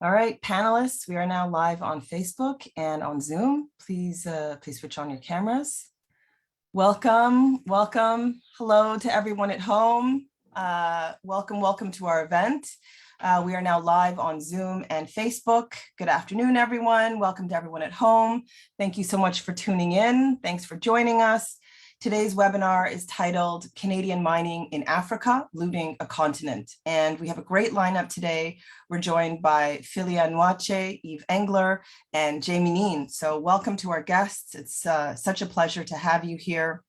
All right, panelists, we are now live on Facebook and on Zoom. Please switch on your cameras. Welcome. Hello to everyone at home. Welcome to our event. We are now live on Zoom and Facebook. Good afternoon, everyone. Welcome to everyone at home. Thank you so much for tuning in. Thanks for joining us. Today's webinar is titled Canadian Mining in Africa, Looting a Continent. And we have a great lineup today. We're joined by Phyllia Ngoatje, Yves Engler, and Kneen. So welcome to our guests. It's such a pleasure to have you here.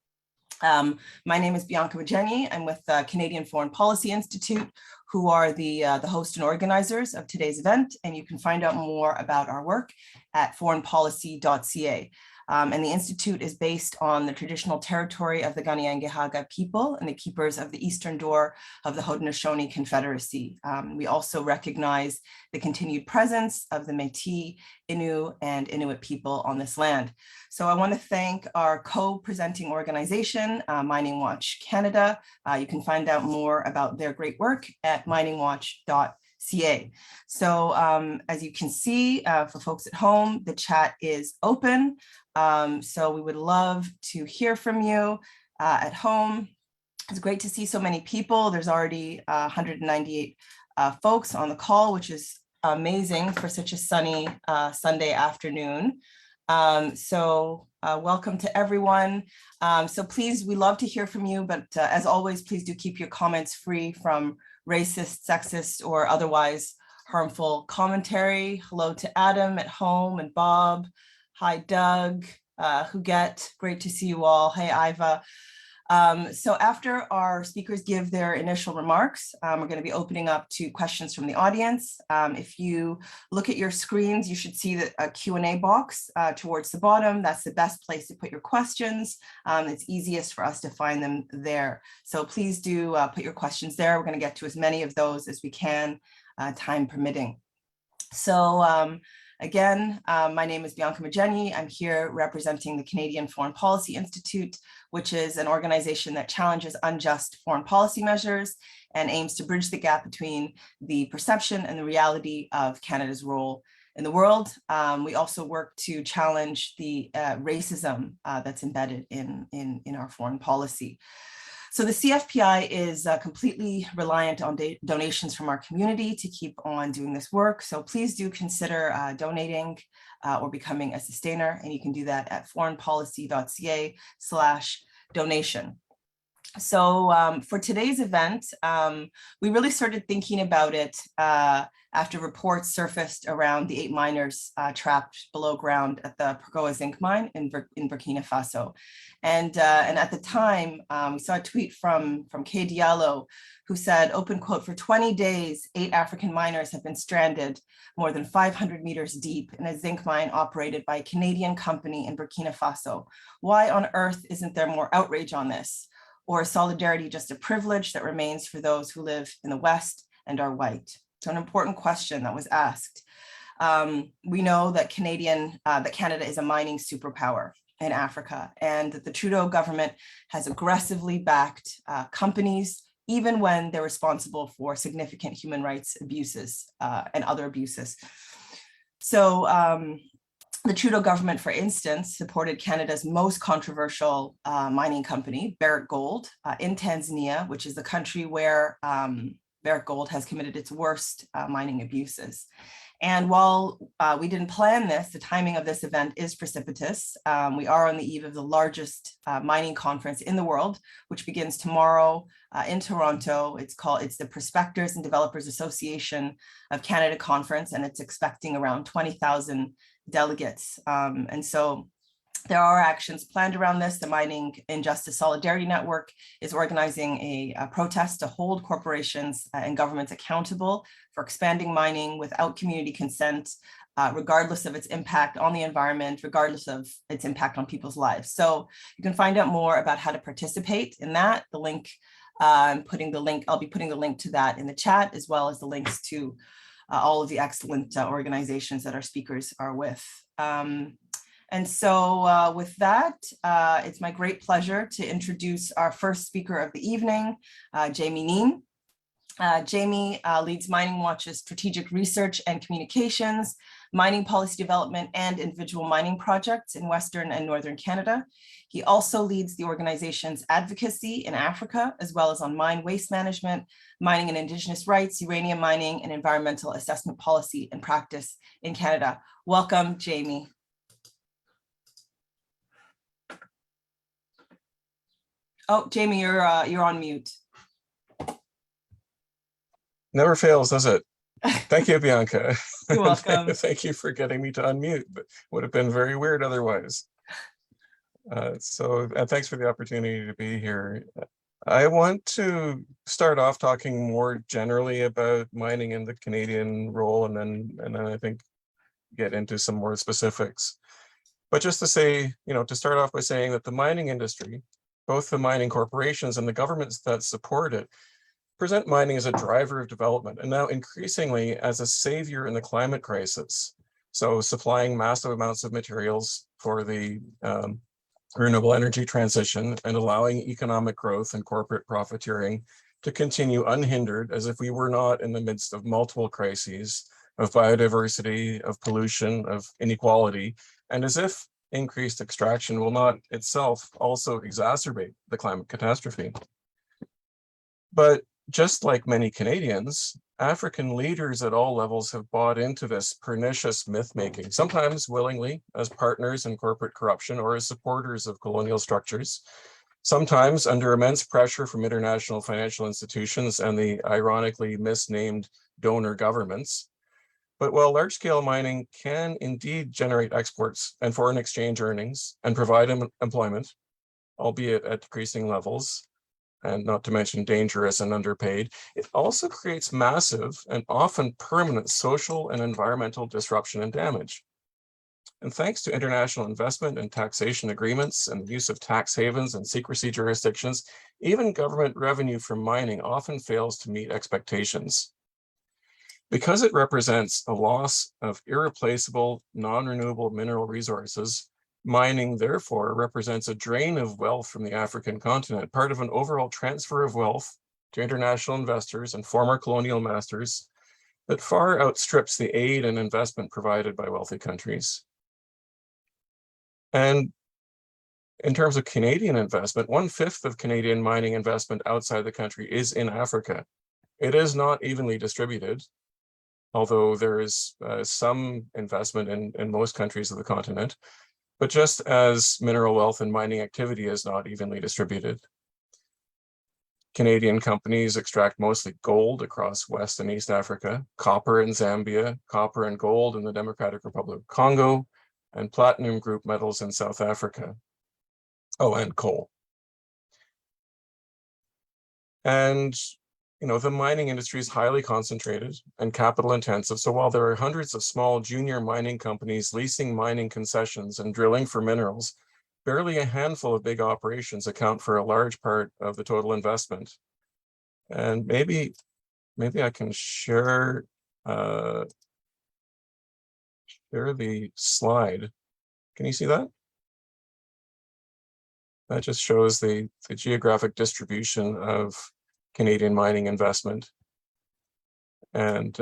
My name is Bianca Mugyenyi. I'm with the Canadian Foreign Policy Institute, who are the host and organizers of today's event. And you can find out more about our work at foreignpolicy.ca. And the Institute is based on the traditional territory of the Kanien'kehá:ka people and the keepers of the eastern door of the Haudenosaunee Confederacy. We also recognize the continued presence of the Métis, Innu, and Inuit people on this land. So I want to thank our co-presenting organization, MiningWatch Canada. You can find out more about their great work at MiningWatch.ca. So as you can see, for folks at home, the chat is open. So we would love to hear from you at home. It's great to see so many people. There's already 198 folks on the call, which is amazing for such a sunny Sunday afternoon. Welcome to everyone. So please, we love to hear from you, but as always, please do keep your comments free from racist, sexist, or otherwise harmful commentary. Hello to Adam at home and Bob. Hi, Doug, Huguette, great to see you all. Hey, Iva. So after our speakers give their initial remarks, we're going to be opening up to questions from the audience. If you look at your screens, you should see a Q&A box towards the bottom. That's the best place to put your questions. It's easiest for us to find them there. So please do put your questions there. We're going to get to as many of those as we can, time permitting. So again, my name is Bianca Mugyenyi. I'm here representing the Canadian Foreign Policy Institute, which is an organization that challenges unjust foreign policy measures and aims to bridge the gap between the perception and the reality of Canada's role in the world. We also work to challenge the racism that's embedded in our foreign policy. So the CFPI is completely reliant on donations from our community to keep on doing this work. So please do consider donating or becoming a sustainer. And you can do that at foreignpolicy.ca/donation. So for today's event, we really started thinking about it after reports surfaced around the 8 miners trapped below ground at the Pergoa zinc mine in Burkina Faso. And at the time, we saw a tweet from K. Diallo, who said, open quote, for 20 days, 8 African miners have been stranded more than 500 meters deep in a zinc mine operated by a Canadian company in Burkina Faso. Why on earth isn't there more outrage on this? Or is solidarity just a privilege that remains for those who live in the West and are white? So an important question that was asked. We know that Canada is a mining superpower in Africa, and that the Trudeau government has aggressively backed companies, even when they're responsible for significant human rights abuses and other abuses. So the Trudeau government, for instance, supported Canada's most controversial mining company, Barrick Gold, in Tanzania, which is the country where Barrick Gold has committed its worst mining abuses. And while we didn't plan this, the timing of this event is precipitous. We are on the eve of the largest mining conference in the world, which begins tomorrow in Toronto. It's the Prospectors and Developers Association of Canada Conference, and it's expecting around 20,000 delegates. And so there are actions planned around this. The Mining Injustice Solidarity Network is organizing a protest to hold corporations and governments accountable for expanding mining without community consent, regardless of its impact on the environment, regardless of its impact on people's lives. So you can find out more about how to participate in that. The link, I'll be putting the link to that in the chat, as well as the links to all of the excellent organizations that our speakers are with. And so with that, it's my great pleasure to introduce our first speaker of the evening, Kneen. Jamie leads MiningWatch's strategic research and communications, mining policy development, and individual mining projects in Western and Northern Canada. He also leads the organization's advocacy in Africa, as well as on mine waste management, mining and Indigenous rights, uranium mining, and environmental assessment policy and practice in Canada. Welcome, Jamie. Oh, Jamie, you're on mute. Never fails, does it? Thank you, Bianca. You're welcome. Thank you for getting me to unmute, but would have been very weird otherwise. Thanks for the opportunity to be here. I want to start off talking more generally about mining and the Canadian role, and then I think get into some more specifics. But just to say, to start off by saying that the mining industry, both the mining corporations and the governments that support it, present mining as a driver of development, and now increasingly as a savior in the climate crisis. So supplying massive amounts of materials for the renewable energy transition and allowing economic growth and corporate profiteering to continue unhindered, as if we were not in the midst of multiple crises of biodiversity, of pollution, of inequality, and as if increased extraction will not itself also exacerbate the climate catastrophe. But just like many Canadians, African leaders at all levels have bought into this pernicious myth-making, sometimes willingly as partners in corporate corruption or as supporters of colonial structures, sometimes under immense pressure from international financial institutions and the ironically misnamed donor governments. But while large-scale mining can indeed generate exports and foreign exchange earnings and provide employment, albeit at decreasing levels, and not to mention dangerous and underpaid, it also creates massive and often permanent social and environmental disruption and damage. And thanks to international investment and taxation agreements and the use of tax havens and secrecy jurisdictions, even government revenue from mining often fails to meet expectations. Because it represents a loss of irreplaceable, non-renewable mineral resources, mining, therefore, represents a drain of wealth from the African continent, part of an overall transfer of wealth to international investors and former colonial masters that far outstrips the aid and investment provided by wealthy countries. And in terms of Canadian investment, 1/5 of Canadian mining investment outside the country is in Africa. It is not evenly distributed, although there is some investment in most countries of the continent. But just as mineral wealth and mining activity is not evenly distributed. Canadian companies extract mostly gold across West and East Africa, copper in Zambia, copper and gold in the Democratic Republic of Congo, and platinum group metals in South Africa. Oh, and coal. And the mining industry is highly concentrated and capital intensive. So while there are hundreds of small junior mining companies leasing mining concessions and drilling for minerals, barely a handful of big operations account for a large part of the total investment. And maybe I can share the slide. Can you see that? That just shows the geographic distribution of Canadian mining investment. And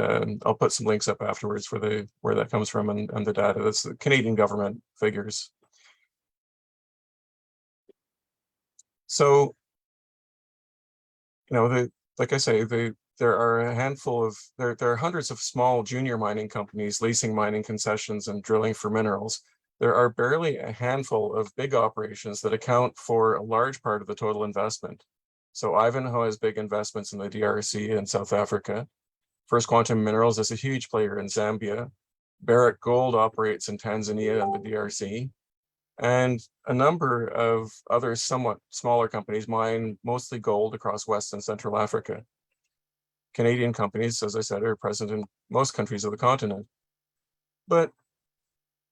I'll put some links up afterwards for where that comes from and the data. That's the Canadian government figures. So, like I say, there are a handful of, there are hundreds of small junior mining companies leasing mining concessions and drilling for minerals. There are barely a handful of big operations that account for a large part of the total investment. So Ivanhoe has big investments in the DRC and South Africa. First Quantum Minerals is a huge player in Zambia. Barrick Gold operates in Tanzania and the DRC. And a number of other somewhat smaller companies mine mostly gold across West and Central Africa. Canadian companies, as I said, are present in most countries of the continent. But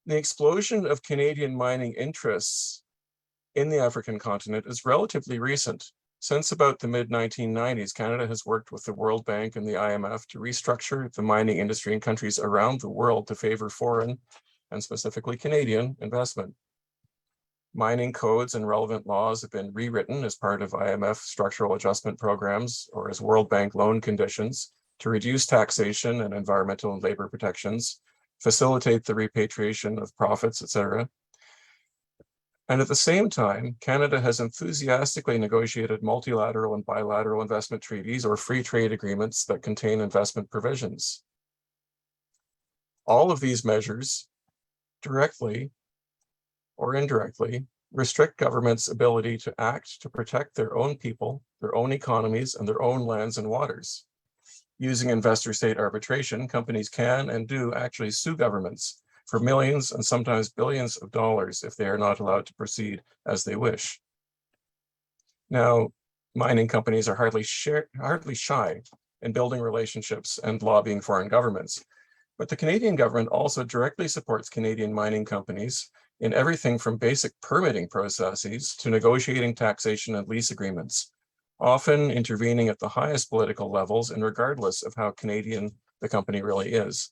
the explosion of Canadian mining interests in the African continent is relatively recent. Since about the mid-1990s, Canada has worked with the World Bank and the IMF to restructure the mining industry in countries around the world to favor foreign, and specifically Canadian, investment. Mining codes and relevant laws have been rewritten as part of IMF structural adjustment programs or as World Bank loan conditions to reduce taxation and environmental and labor protections, facilitate the repatriation of profits, etc. And at the same time, Canada has enthusiastically negotiated multilateral and bilateral investment treaties or free trade agreements that contain investment provisions. All of these measures directly or indirectly restrict governments' ability to act to protect their own people, their own economies, and their own lands and waters. Using investor-state arbitration, companies can and do actually sue governments for millions and sometimes billions of dollars if they are not allowed to proceed as they wish. Now, mining companies are hardly shy in building relationships and lobbying foreign governments, but the Canadian government also directly supports Canadian mining companies in everything from basic permitting processes to negotiating taxation and lease agreements, often intervening at the highest political levels and regardless of how Canadian the company really is.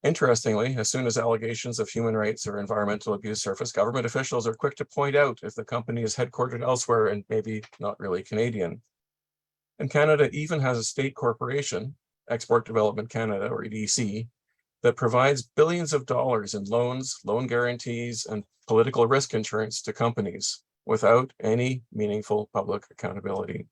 Interestingly, as soon as allegations of human rights or environmental abuse surface, government officials are quick to point out if the company is headquartered elsewhere and maybe not really Canadian. And Canada even has a state corporation, Export Development Canada, or EDC, that provides billions of dollars in loans, loan guarantees, and political risk insurance to companies without any meaningful public accountability.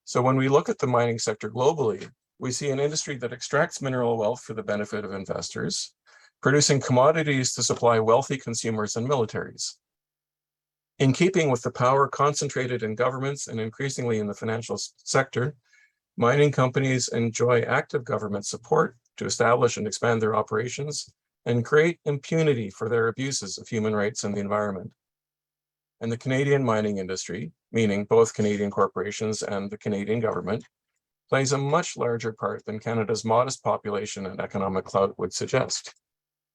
So when we look at the mining sector globally, we see an industry that extracts mineral wealth for the benefit of investors, producing commodities to supply wealthy consumers and militaries. In keeping with the power concentrated in governments and increasingly in the financial sector, mining companies enjoy active government support to establish and expand their operations and create impunity for their abuses of human rights and the environment. And the Canadian mining industry, meaning both Canadian corporations and the Canadian government, plays a much larger part than Canada's modest population and economic clout would suggest.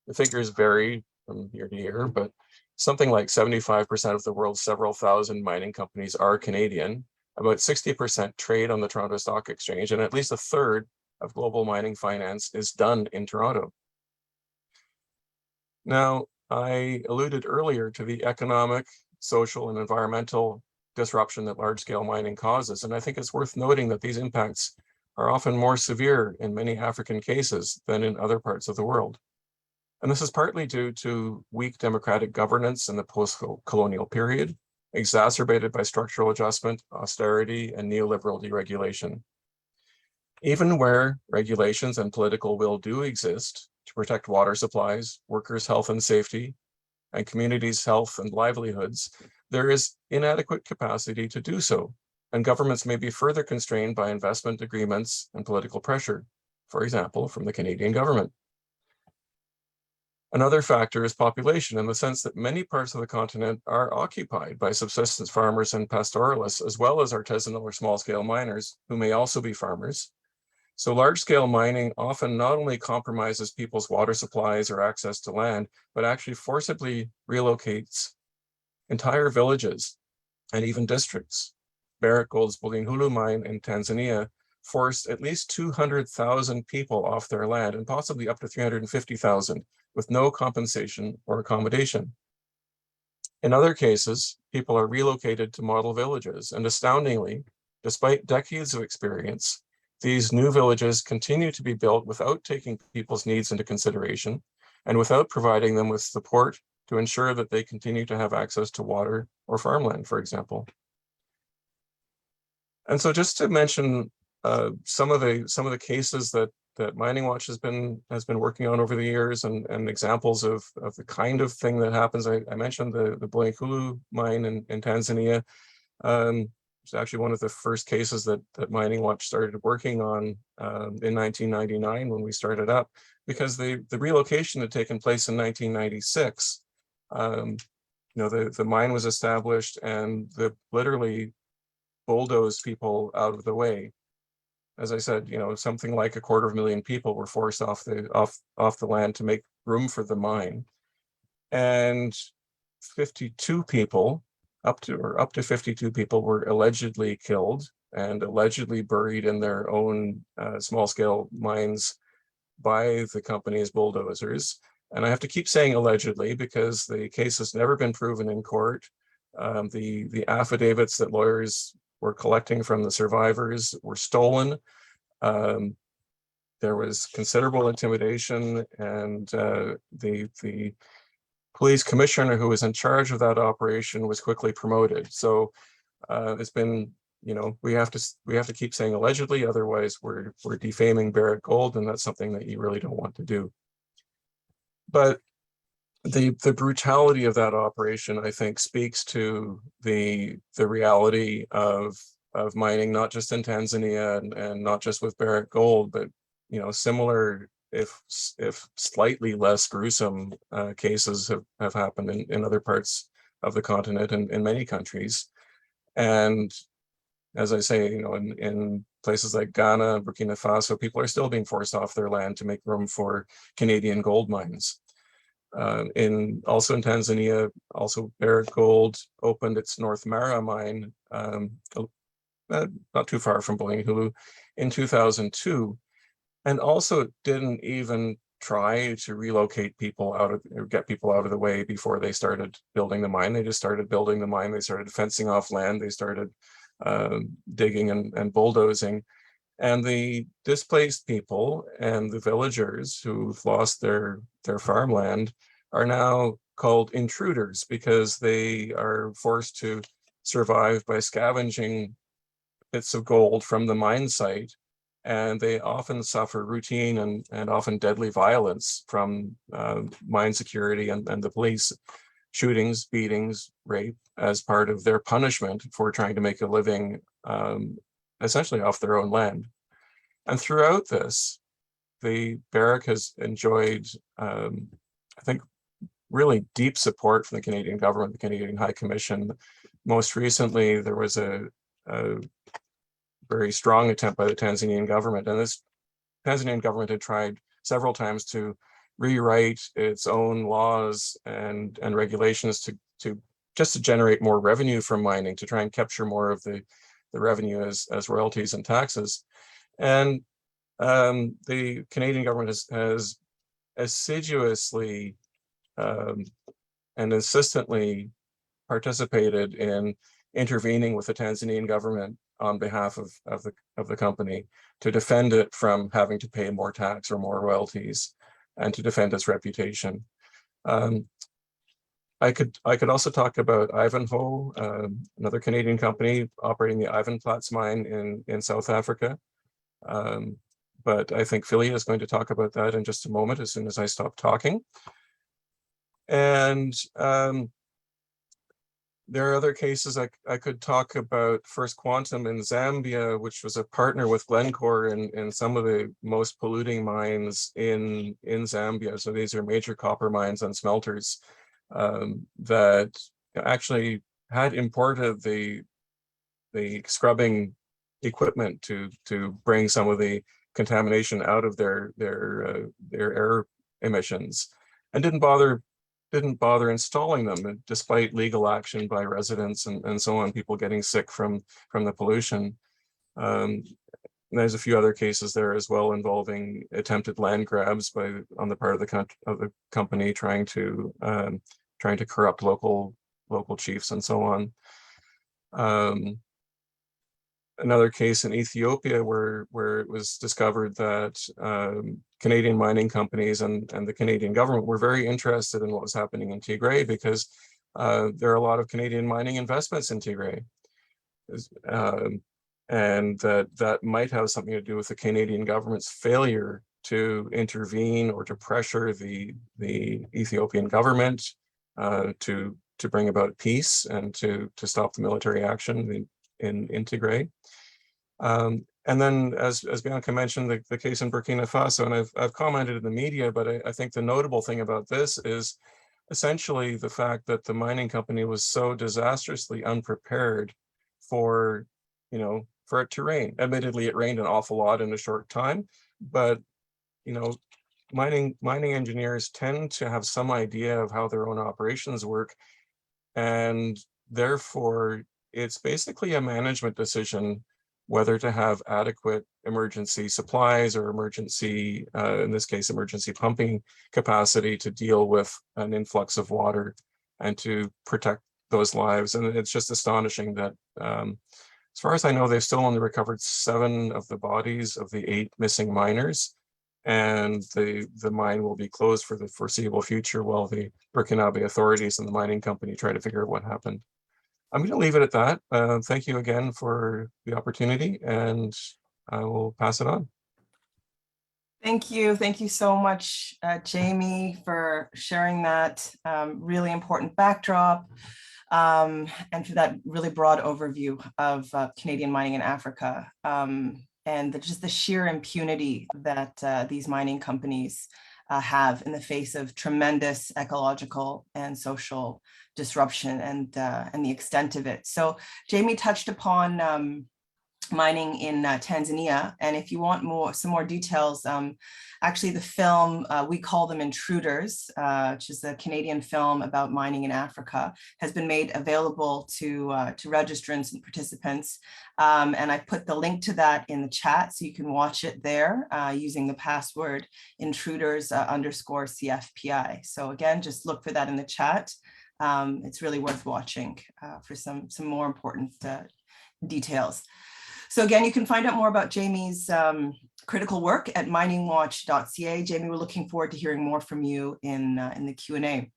The figures vary from year to year, but something like 75% of the world's several thousand mining companies are Canadian. About 60% trade on the Toronto Stock Exchange, and at least a third of global mining finance is done in Toronto. Now, I alluded earlier to the economic, social, and environmental disruption that large-scale mining causes, and I think it's worth noting that these impacts are often more severe in many African cases than in other parts of the world. And this is partly due to weak democratic governance in the post-colonial period, exacerbated by structural adjustment, austerity, and neoliberal deregulation. Even where regulations and political will do exist to protect water supplies, workers' health and safety, and communities' health and livelihoods, there is inadequate capacity to do so, and governments may be further constrained by investment agreements and political pressure, for example, from the Canadian government. Another factor is population, in the sense that many parts of the continent are occupied by subsistence farmers and pastoralists, as well as artisanal or small-scale miners, who may also be farmers. So large-scale mining often not only compromises people's water supplies or access to land, but actually forcibly relocates entire villages and even districts. Barrick Gold's Bulyanhulu mine in Tanzania forced at least 200,000 people off their land, and possibly up to 350,000, with no compensation or accommodation. In other cases, people are relocated to model villages, and astoundingly, despite decades of experience, these new villages continue to be built without taking people's needs into consideration and without providing them with support to ensure that they continue to have access to water or farmland, for example. And so just to mention some of the cases that MiningWatch has been working on over the years, and examples of the kind of thing that happens. I mentioned the Bulyanhulu mine in Tanzania. It's actually one of the first cases that MiningWatch started working on in 1999 when we started up, because the relocation had taken place in 1996. The mine was established, and literally bulldozed people out of the way. As I said, something like 250,000 people were forced off the land to make room for the mine, and 52 people, up to 52 people, were allegedly killed and allegedly buried in their own small-scale mines by the company's bulldozers. And I have to keep saying allegedly because the case has never been proven in court. The affidavits that lawyers were collecting from the survivors were stolen. There was considerable intimidation, and the police commissioner who was in charge of that operation was quickly promoted. So it's been, we have to keep saying allegedly, otherwise we're defaming Barrick Gold, and that's something that you really don't want to do. But the brutality of that operation, I think, speaks to the reality of mining, not just in Tanzania and not just with Barrick Gold, but similar, if slightly less gruesome cases have happened in other parts of the continent and in many countries. And as I say, in places like Ghana, Burkina Faso, people are still being forced off their land to make room for Canadian gold mines. Also in Tanzania, also Barrick Gold opened its North Mara mine, not too far from Bulyanhulu, in 2002, and also didn't even try to relocate people or get people out of the way before they started building the mine. They just started building the mine. They started fencing off land. They started digging and bulldozing. And the displaced people and the villagers who've lost their farmland are now called intruders because they are forced to survive by scavenging bits of gold from the mine site. And they often suffer routine and often deadly violence from mine security and the police, shootings, beatings, rape, as part of their punishment for trying to make a living essentially off their own land. And throughout this, the Barrick has enjoyed, I think, really deep support from the Canadian government, the Canadian High Commission. Most recently, there was a very strong attempt by the Tanzanian government, and this Tanzanian government had tried several times to rewrite its own laws and regulations to generate more revenue from mining, to try and capture more of the revenue as royalties and taxes. And the Canadian government has assiduously and insistently participated in intervening with the Tanzanian government on behalf of the company to defend it from having to pay more tax or more royalties, and to defend its reputation. I could also talk about Ivanhoe, another Canadian company operating the Ivanplats mine in South Africa. But I think Phyllia is going to talk about that in just a moment, as soon as I stop talking. And there are other cases I could talk about. First Quantum in Zambia, which was a partner with Glencore in some of the most polluting mines in Zambia. So these are major copper mines and smelters that actually had imported the scrubbing equipment to bring some of the contamination out of their air emissions, and didn't bother installing them, despite legal action by residents and so on, people getting sick from the pollution. There's a few other cases there as well involving attempted land grabs on the part of the company trying to corrupt local chiefs and so on. Another case in Ethiopia where it was discovered that Canadian mining companies and the Canadian government were very interested in what was happening in Tigray, because there are a lot of Canadian mining investments in Tigray. And that might have something to do with the Canadian government's failure to intervene or to pressure the Ethiopian government to bring about peace and to stop the military action in Tigray. And then, as Bianca mentioned, the case in Burkina Faso, and I've commented in the media, but I think the notable thing about this is essentially the fact that the mining company was so disastrously unprepared for it to rain. Admittedly, it rained an awful lot in a short time, but mining engineers tend to have some idea of how their own operations work, and therefore it's basically a management decision whether to have adequate emergency supplies or emergency, in this case, emergency pumping capacity to deal with an influx of water and to protect those lives. And it's just astonishing that, as far as I know, they've still only recovered 7 of the bodies of the 8 missing miners. And the mine will be closed for the foreseeable future while the Burkinabe authorities and the mining company try to figure out what happened. I'm going to leave it at that. Thank you again for the opportunity, and I will pass it on. Thank you. Thank you so much, Jamie, for sharing that really important backdrop and for that really broad overview of Canadian mining in Africa. And just the sheer impunity that these mining companies have in the face of tremendous ecological and social disruption and the extent of it. So Jamie touched upon mining in Tanzania, and if you want some more details, actually the film We Call Them Intruders, which is a Canadian film about mining in Africa, has been made available to registrants and participants, and I put the link to that in the chat so you can watch it there using the password intruders _ CFPI. So again, just look for that in the chat. It's really worth watching for some more important details. So again, you can find out more about Jamie's critical work at MiningWatch.ca. Jamie, we're looking forward to hearing more from you in the Q&A.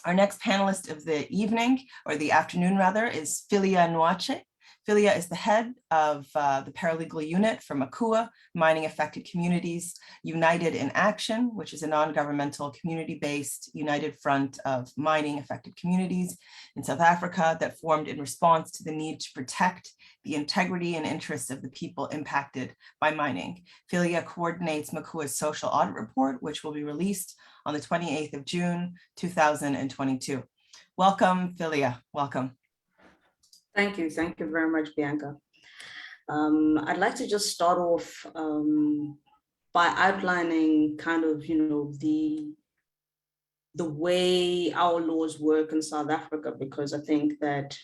Our next panelist of the evening, or the afternoon rather, is Phyllia Ngoatje. Phyllia is the head of the paralegal unit for MACUA, Mining Affected Communities United in Action, which is a non-governmental community-based united front of mining affected communities in South Africa that formed in response to the need to protect the integrity and interests of the people impacted by mining. Phyllia coordinates MACUA's social audit report, which will be released on the 28th of June, 2022. Welcome, Phyllia. Welcome. Thank you. Thank you very much, Bianca. I'd like to just start off by outlining kind of, the way our laws work in South Africa, because I think that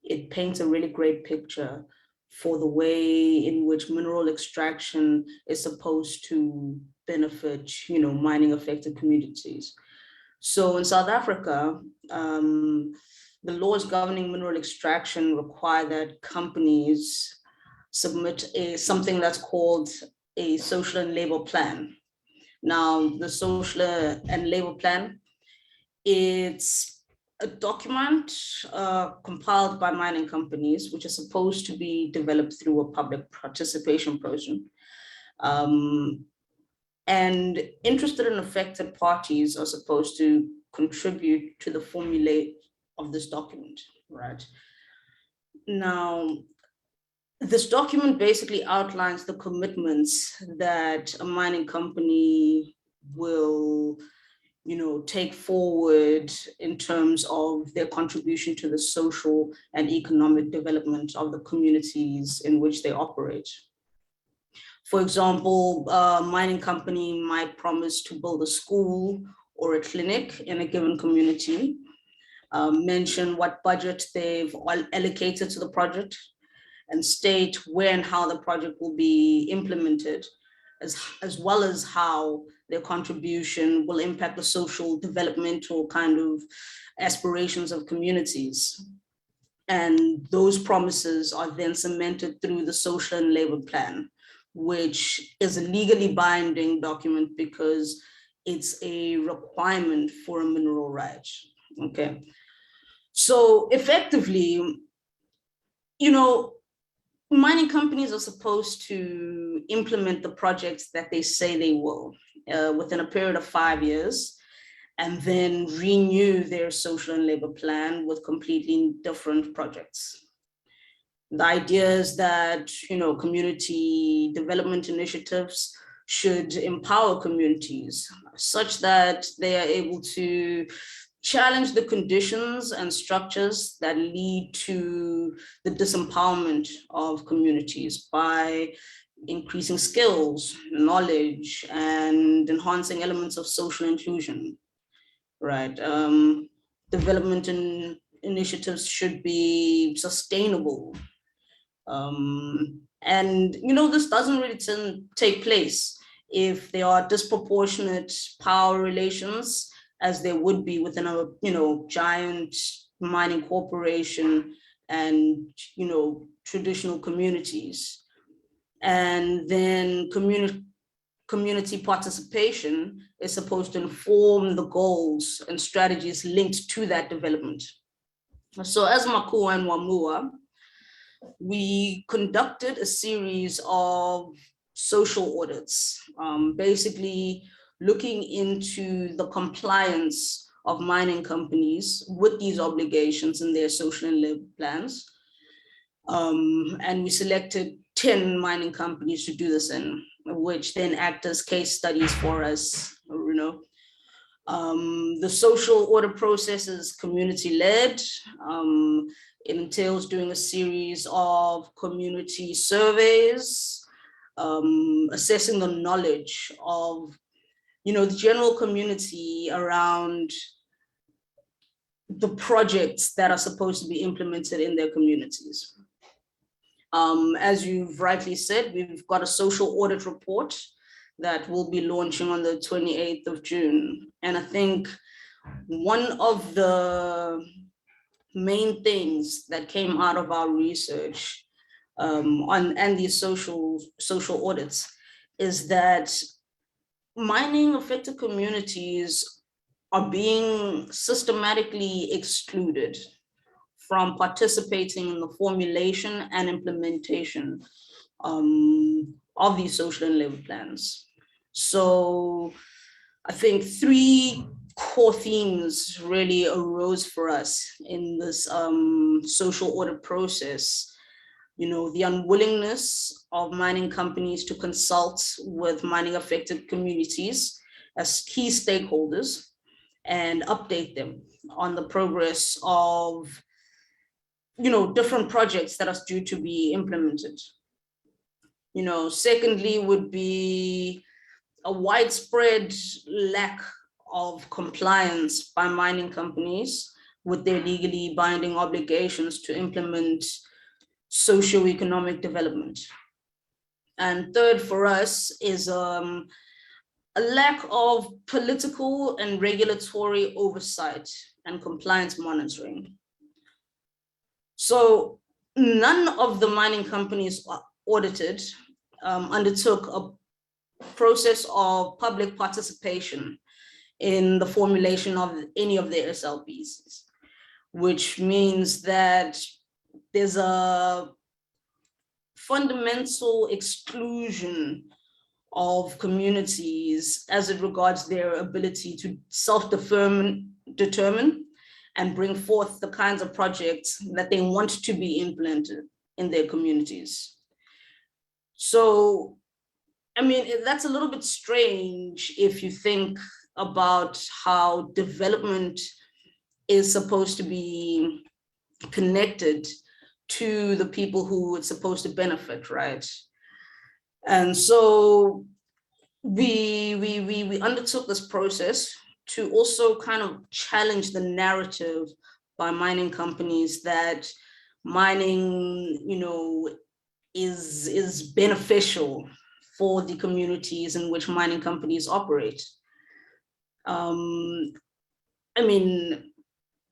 it paints a really great picture for the way in which mineral extraction is supposed to benefit, mining affected communities. So in South Africa, the laws governing mineral extraction require that companies submit something that's called a social and labor plan. Now, the social and labor plan, it's a document compiled by mining companies, which is supposed to be developed through a public participation process. And interested and affected parties are supposed to contribute to the formulate of this document, right? Now, this document basically outlines the commitments that a mining company will, take forward in terms of their contribution to the social and economic development of the communities in which they operate. For example, a mining company might promise to build a school or a clinic in a given community, mention what budget they've allocated to the project, and state where and how the project will be implemented, as well as how their contribution will impact the social developmental kind of aspirations of communities. And those promises are then cemented through the social and labor plan, which is a legally binding document because it's a requirement for a mineral right. Okay. So effectively, mining companies are supposed to implement the projects that they say they will within a period of 5 years, and then renew their social and labor plan with completely different projects. The idea is that, community development initiatives should empower communities such that they are able to challenge the conditions and structures that lead to the disempowerment of communities by increasing skills, knowledge, and enhancing elements of social inclusion, right? Development initiatives should be sustainable, And, this doesn't really take place if there are disproportionate power relations, as there would be within a, giant mining corporation and, traditional communities. And then community participation is supposed to inform the goals and strategies linked to that development. So as MACUA and WAMUA, we conducted a series of social audits, basically looking into the compliance of mining companies with these obligations in their social and labor plans. And we selected 10 mining companies to do this in, which then act as case studies for us. The social audit process is community-led. It entails doing a series of community surveys, assessing the knowledge of, the general community around the projects that are supposed to be implemented in their communities. As you've rightly said, we've got a social audit report that will be launching on the 28th of June. And I think one of the main things that came out of our research and these social audits is that mining affected communities are being systematically excluded from participating in the formulation and implementation of these social and labor plans. So I think 3 core themes really arose for us in this social audit process. The unwillingness of mining companies to consult with mining affected communities as key stakeholders and update them on the progress of different projects that are due to be implemented. Secondly would be a widespread lack of compliance by mining companies with their legally binding obligations to implement socioeconomic development. And third for us is a lack of political and regulatory oversight and compliance monitoring. So none of the mining companies audited undertook a process of public participation in the formulation of any of their SLPs, which means that there's a fundamental exclusion of communities as it regards their ability to self-determine and bring forth the kinds of projects that they want to be implemented in their communities. So, I mean, that's a little bit strange if you think about how development is supposed to be connected to the people who it's supposed to benefit, right? And so we undertook this process to also kind of challenge the narrative by mining companies that mining, is beneficial for the communities in which mining companies operate. I mean,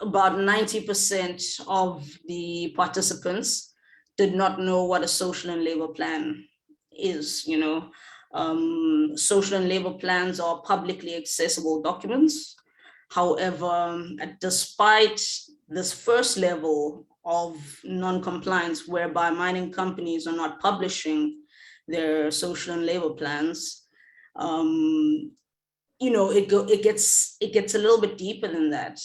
about 90% of the participants did not know what a social and labor plan is. Social and labor plans are publicly accessible documents. However, despite this first level of non-compliance, whereby mining companies are not publishing their social and labor plans, it gets a little bit deeper than that.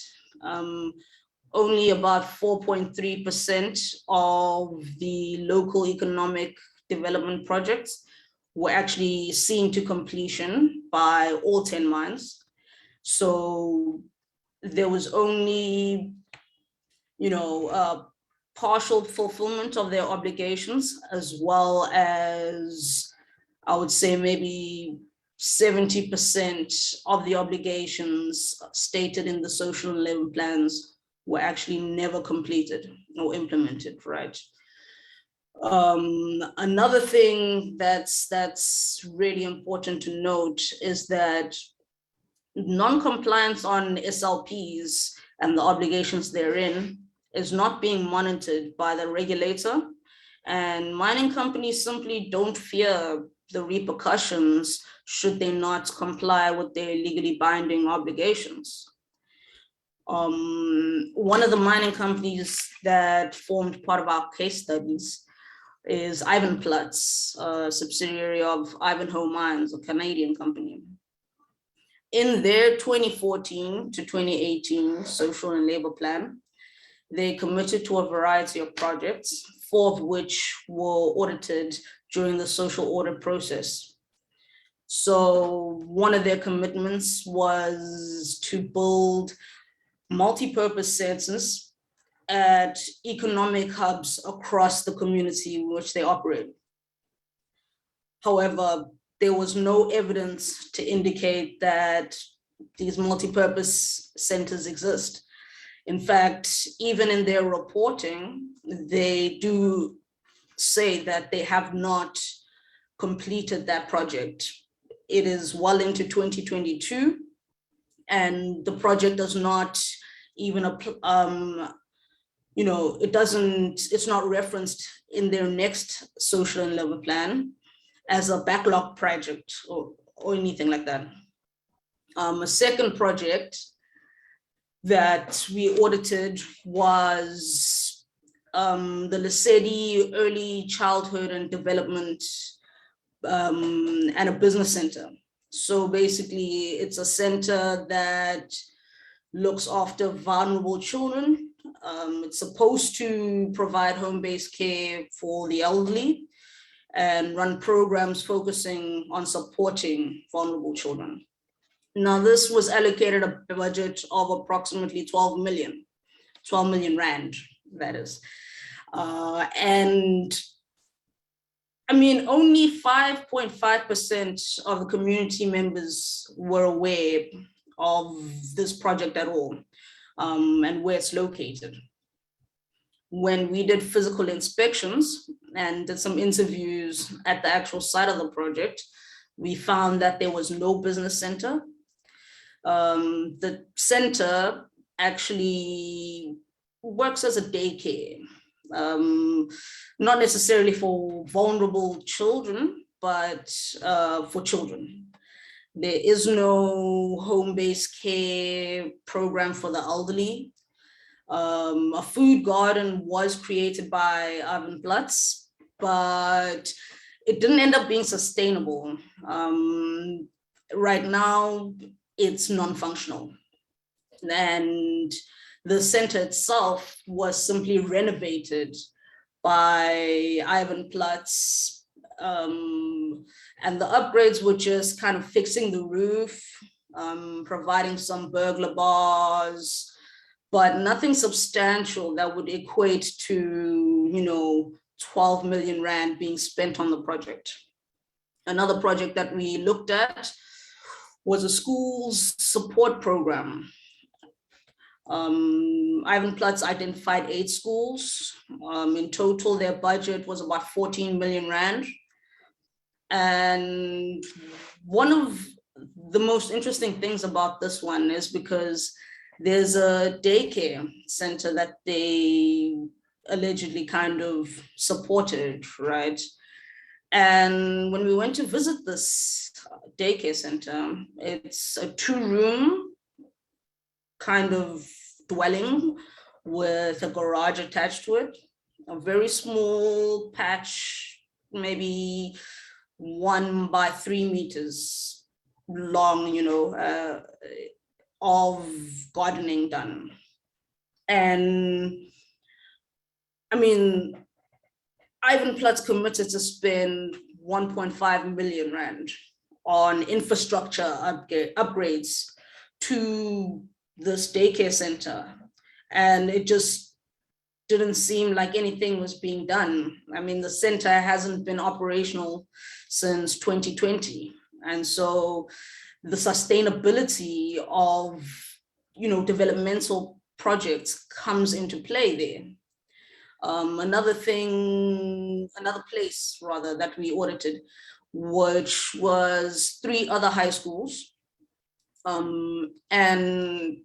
Only about 4.3% of the local economic development projects were actually seen to completion by all 10 mines. So there was only, partial fulfillment of their obligations, as well as, I would say, maybe 70% of the obligations stated in the social and labor plans were actually never completed or implemented, right? Another thing that's really important to note is that non-compliance on SLPs and the obligations therein is not being monitored by the regulator, and mining companies simply don't fear the repercussions should they not comply with their legally binding obligations. One of the mining companies that formed part of our case studies is Ivanhoe, a subsidiary of Ivanhoe Mines, a Canadian company. In their 2014 to 2018 social and labor plan, they committed to a variety of projects, 4 of which were audited during the social audit process. So one of their commitments was to build multi-purpose centers at economic hubs across the community in which they operate. However, there was no evidence to indicate that these multi-purpose centers exist. In fact, even in their reporting, they do say that they have not completed that project. It is well into 2022, and the project does not even, it's not referenced in their next social and labor plan as a backlog project or anything like that. A second project that we audited was the Lesedi Early Childhood and Development and a business center. So basically, it's a center that looks after vulnerable children. It's supposed to provide home-based care for the elderly and run programs focusing on supporting vulnerable children. Now, this was allocated a budget of approximately 12 million rand, that is. And I mean, only 5.5% of the community members were aware of this project at all, and where it's located. When we did physical inspections and did some interviews at the actual site of the project, we found that there was no business center. The center actually works as a daycare, not necessarily for vulnerable children, but for children. There is no home-based care program for the elderly. A food garden was created by Ivanhoe, but it didn't end up being sustainable. Right now, it's non-functional. And the center itself was simply renovated by Ivanhoe, and the upgrades were just kind of fixing the roof, providing some burglar bars, but nothing substantial that would equate to, 12 million rand being spent on the project. Another project that we looked at was a schools support program. Ivanhoe identified 8 schools. In total, their budget was about 14 million rand. And one of the most interesting things about this one is because there's a daycare center that they allegedly kind of supported, right? And when we went to visit this daycare center, it's a 2-room kind of dwelling with a garage attached to it, a very small patch, maybe 1 by 3 meters long, of gardening done. And I mean, Ivanhoe committed to spend 1.5 million rand on infrastructure upgrades to this daycare center. And it just didn't seem like anything was being done. I mean, the center hasn't been operational since 2020. And so the sustainability of, developmental projects comes into play there. Another place rather that we audited, which was 3 other high schools. And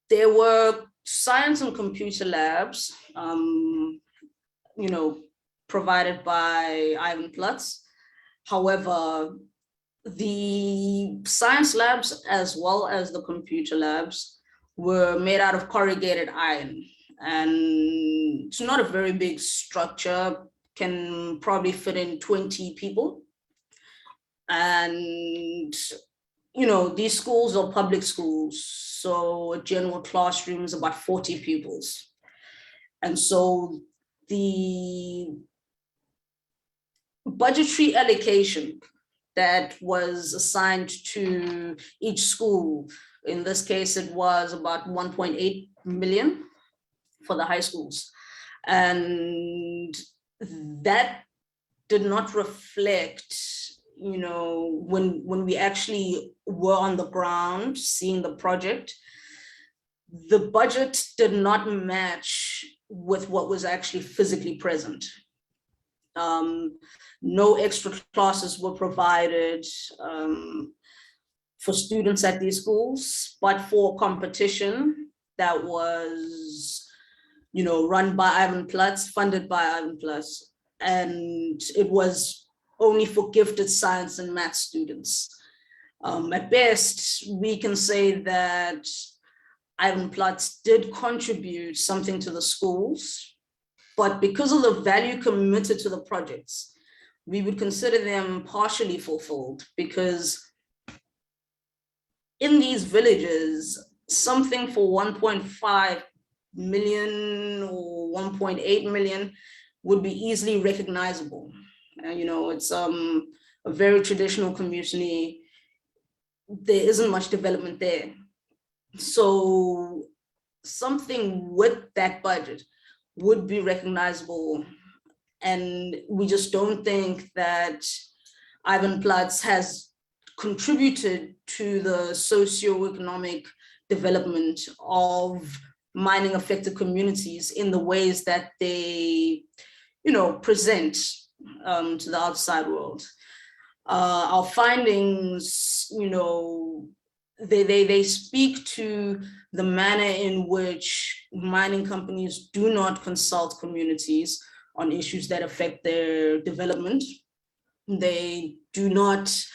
there were science and computer labs, provided by Ivan Plutz. However, the science labs as well as the computer labs were made out of corrugated iron, and it's not a very big structure, can probably fit in 20 people. And these schools are public schools, so a general classroom is about 40 pupils. And so the budgetary allocation that was assigned to each school, in this case, it was about 1.8 million for the high schools. And that did not reflect, when we actually were on the ground seeing the project, the budget did not match with what was actually physically present. No extra classes were provided for students at these schools, but for competition that was, run by Ivan Plutz, funded by Ivan Plutz, and it was only for gifted science and math students. At best, we can say that Ivan Plutz did contribute something to the schools, but because of the value committed to the projects, we would consider them partially fulfilled, because in these villages, something for 1.5 million or 1.8 million would be easily recognizable. It's a very traditional community. There isn't much development there. So something with that budget would be recognizable. And we just don't think that Ivan Plutz has contributed to the socioeconomic development of mining affected communities in the ways that they, present to the outside world. Our findings, they speak to the manner in which mining companies do not consult communities on issues that affect their development. They do not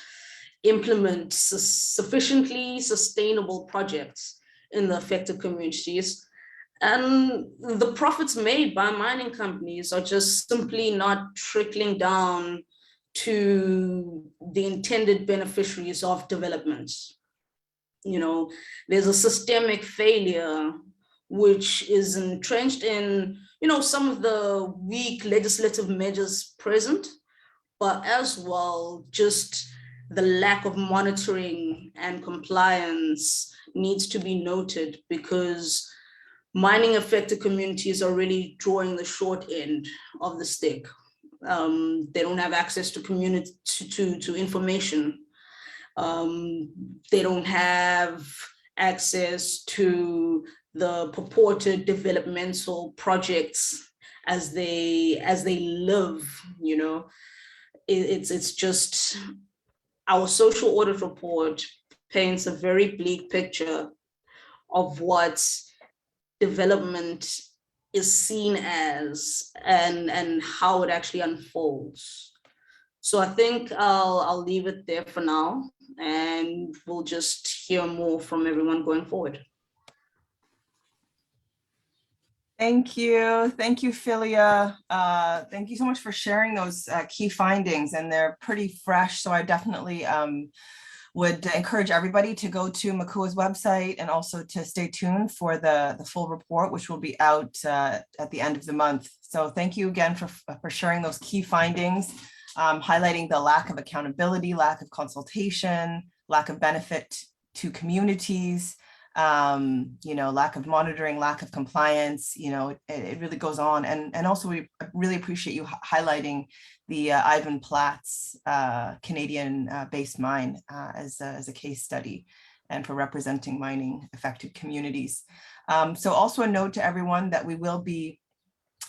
implement sufficiently sustainable projects in the affected communities. And the profits made by mining companies are just simply not trickling down to the intended beneficiaries of development. There's a systemic failure which is entrenched in, some of the weak legislative measures present, but as well, just the lack of monitoring and compliance needs to be noted, because mining affected communities are really drawing the short end of the stick. They don't have access to to information. They don't have access to the purported developmental projects as they live. It's just, our social audit report paints a very bleak picture of what development is seen as and how it actually unfolds. So I think I'll leave it there for now, and we'll just hear more from everyone going forward. Thank you, Phyllia. Thank you so much for sharing those key findings, and they're pretty fresh. So I definitely would encourage everybody to go to MACUA's website and also to stay tuned for the full report, which will be out at the end of the month. So thank you again for sharing those key findings, highlighting the lack of accountability, lack of consultation, lack of benefit to communities, lack of monitoring, lack of compliance. It really goes on. And also we really appreciate you highlighting the Ivan Plutz Canadian based mine as a case study, and for representing mining affected communities. So also a note to everyone that we will be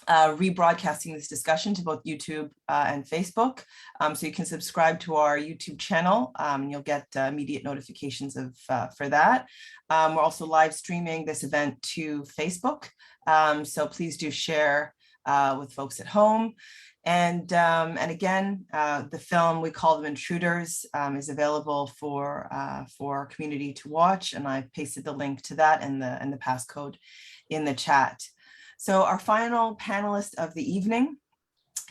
rebroadcasting this discussion to both YouTube and Facebook. So you can subscribe to our YouTube channel. You'll get immediate notifications for that. We're also live streaming this event to Facebook. So please do share with folks at home. And again, the film, We Call Them Intruders, is available for our community to watch. And I pasted the link to that and the passcode in the chat. So our final panelist of the evening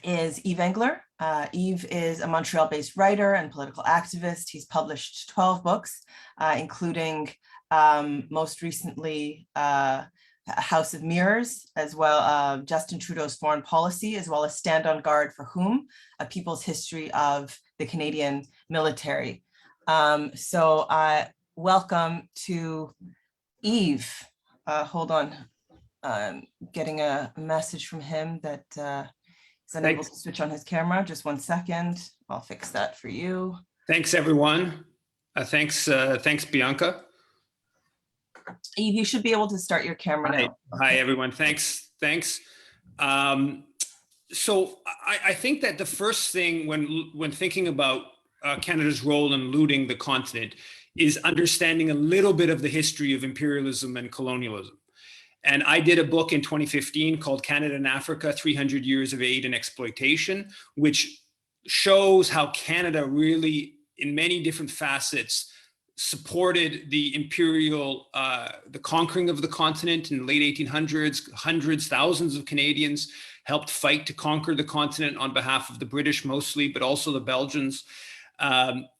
is Yves Engler. Yves is a Montreal-based writer and political activist. He's published 12 books, including most recently House of Mirrors, as well Justin Trudeau's Foreign Policy, as well as Stand on Guard for Whom? A People's History of the Canadian Military. So welcome to Yves. Hold on. Getting a message from him that he's unable to switch on his camera. Just 1 second. I'll fix that for you. Thanks, everyone. Thanks, Bianca. Yves, you should be able to start your camera now. Hi, everyone. Thanks. So I think that the first thing when thinking about Canada's role in looting the continent is understanding a little bit of the history of imperialism and colonialism. And I did a book in 2015 called Canada and Africa, 300 Years of Aid and Exploitation, which shows how Canada really, in many different facets, supported the imperial, the conquering of the continent in the late 1800s. Thousands of Canadians helped fight to conquer the continent on behalf of the British mostly, but also the Belgians.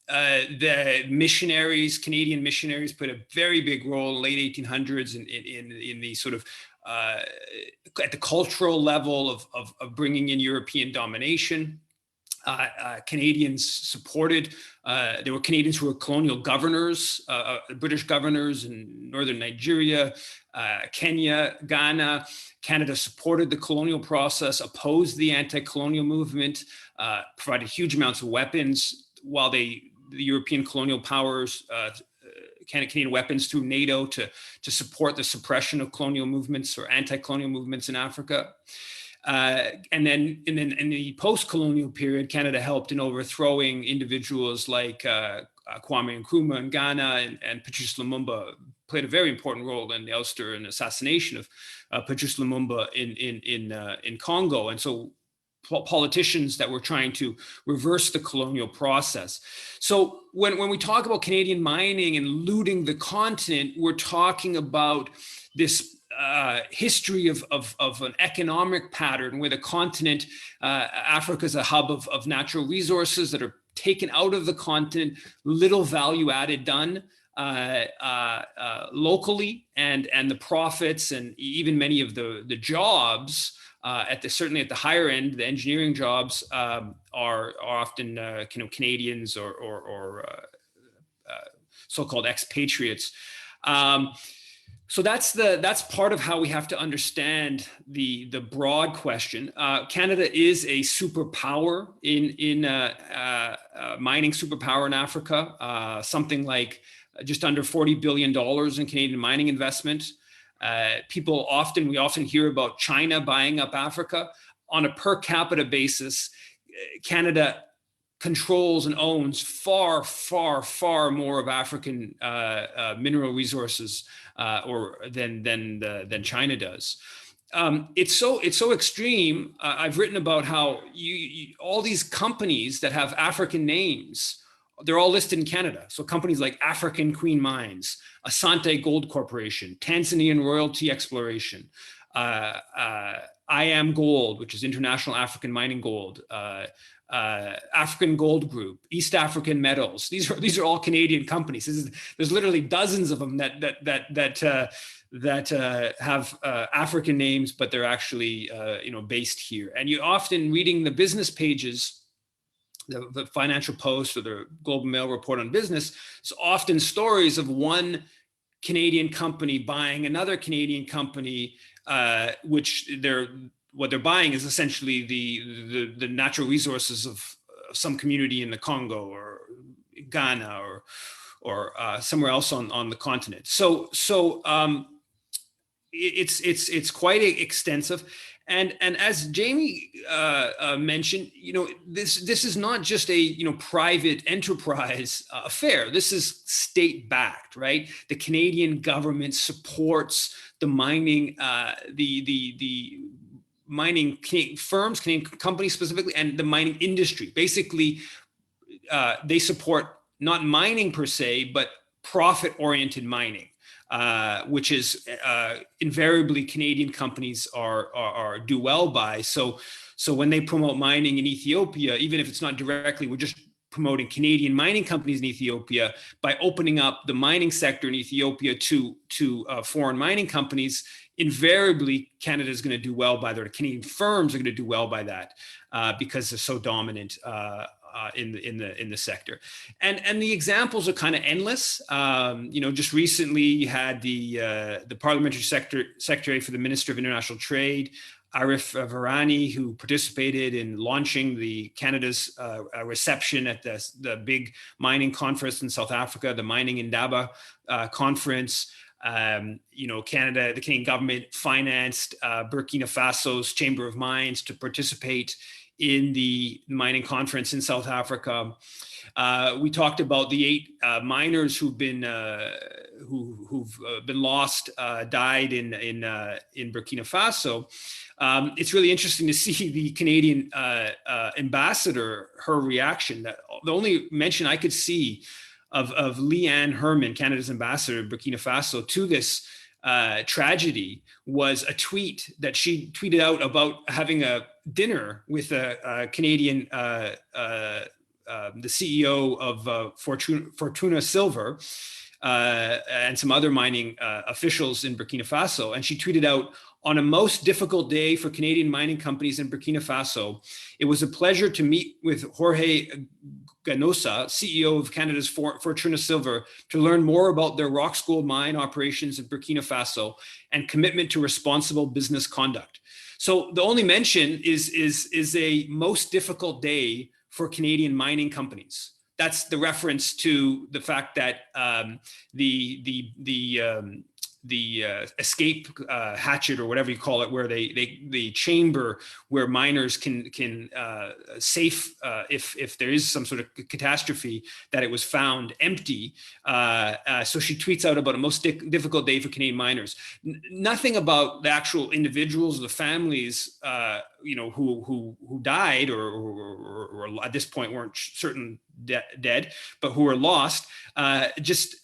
The missionaries, Canadian missionaries, played a very big role in the late 1800s in the sort of at the cultural level of bringing in European domination. Canadians supported, there were Canadians who were colonial governors, British governors in northern Nigeria, Kenya, Ghana. Canada supported the colonial process, opposed the anti-colonial movement, provided huge amounts of weapons, while the European colonial powers, Canadian weapons through NATO to support the suppression of colonial movements or anti-colonial movements in Africa. And then in the post-colonial period, Canada helped in overthrowing individuals like Kwame Nkrumah in Ghana, and Patrice Lumumba played a very important role in the ouster and assassination of Patrice Lumumba in Congo. And so politicians that were trying to reverse the colonial process. So when we talk about Canadian mining and looting the continent, we're talking about this history of an economic pattern where the continent, Africa is a hub of natural resources that are taken out of the continent, little value added done locally, and the profits and even many of the jobs certainly at the higher end, the engineering jobs are often Canadians or so-called expatriates. So that's part of how we have to understand the broad question. Canada is a superpower in mining superpower in Africa, something like just under $40 billion in Canadian mining investment. We often hear about China buying up Africa. On a per capita basis, Canada controls and owns far, far, far more of African mineral resources than China does. It's so extreme. I've written about how all these companies that have African names, they're all listed in Canada. So companies like African Queen Mines, Asante Gold Corporation, Tanzanian Royalty Exploration, I Am Gold, which is International African Mining Gold, African Gold Group, East African Metals. These are all Canadian companies. There's literally dozens of them that have African names, but they're actually based here. And you often reading the business pages, the Financial Post or the Globe and Mail report on business, it's often stories of one Canadian company buying another Canadian company, which what they're buying is essentially the natural resources of some community in the Congo or Ghana or somewhere else on the continent. So it's quite extensive. And as Jamie mentioned, this is not just a private enterprise affair. This is state backed, right? The Canadian government supports the mining, the mining firms, Canadian companies specifically, and the mining industry. Basically, they support not mining per se, but profit-oriented mining. Which is invariably Canadian companies are do well by. So when they promote mining in Ethiopia, even if it's not directly, we're just promoting Canadian mining companies in Ethiopia by opening up the mining sector in Ethiopia to foreign mining companies. Invariably, Canada is going to do well by that. Canadian firms are going to do well by that because they're so dominant in the sector, and the examples are kind of endless. Just recently you had the parliamentary secretary for the Minister of International Trade, Arif Virani, who participated in launching the Canada's reception at the big mining conference in South Africa, the Mining Indaba conference. Canada, the Canadian government financed Burkina Faso's Chamber of Mines to participate in the mining conference in South Africa. We talked about the 8 miners who've been lost, died in Burkina Faso. It's really interesting to see the Canadian ambassador, her reaction. That the only mention I could see of Leanne Herman, Canada's ambassador in Burkina Faso, to this tragedy was a tweet that she tweeted out about having a dinner with a Canadian, the CEO of Fortuna Silver and some other mining officials in Burkina Faso. And she tweeted out, "On a most difficult day for Canadian mining companies in Burkina Faso, it was a pleasure to meet with Jorge Ganosa, CEO of Canada's Fortuna Silver, to learn more about their Roxgold mine operations in Burkina Faso and commitment to responsible business conduct." So the only mention is a most difficult day for Canadian mining companies. That's the reference to the fact that the escape hatchet, or whatever you call it, where the chamber where miners can safe if there is some sort of catastrophe, that it was found empty. So she tweets out about a most difficult day for Canadian miners. Nothing about the actual individuals, the families, who died or at this point weren't certain dead, but who were lost. Just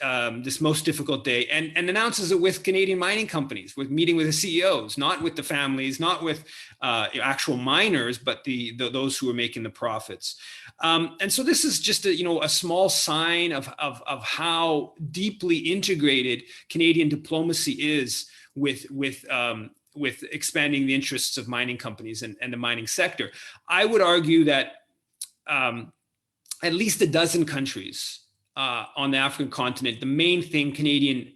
this most difficult day, and announces it with Canadian mining companies, with meeting with the CEOs, not with the families, not with actual miners, but those who are making the profits. And so this is just a small sign of how deeply integrated Canadian diplomacy is with expanding the interests of mining companies and the mining sector. I would argue that at least a dozen countries on the African continent, the main thing Canadian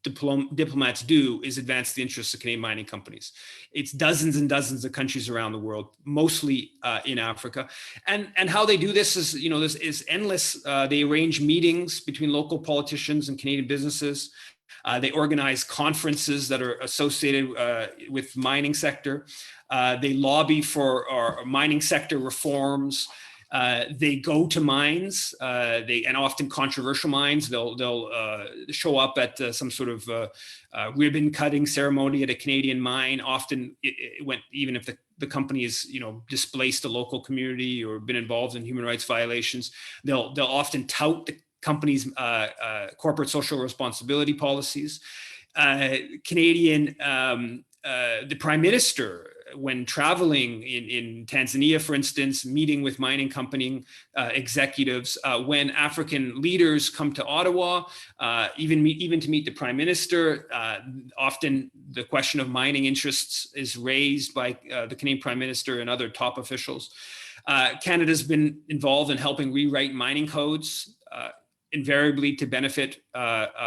diplomats do is advance the interests of Canadian mining companies. It's dozens and dozens of countries around the world, mostly in Africa. And how they do this is, this is endless. They arrange meetings between local politicians and Canadian businesses. They organize conferences that are associated with mining sector. They lobby for our mining sector reforms. They go to mines, and often controversial mines. They'll show up at some sort of ribbon cutting ceremony at a Canadian mine. Often, even if the company is displaced a local community or been involved in human rights violations, they'll often tout the company's corporate social responsibility policies. Canadian, the Prime Minister, when traveling in Tanzania, for instance, meeting with mining company executives, when African leaders come to Ottawa, even to meet the Prime Minister, often the question of mining interests is raised by the Canadian Prime Minister and other top officials. Canada's been involved in helping rewrite mining codes, invariably to benefit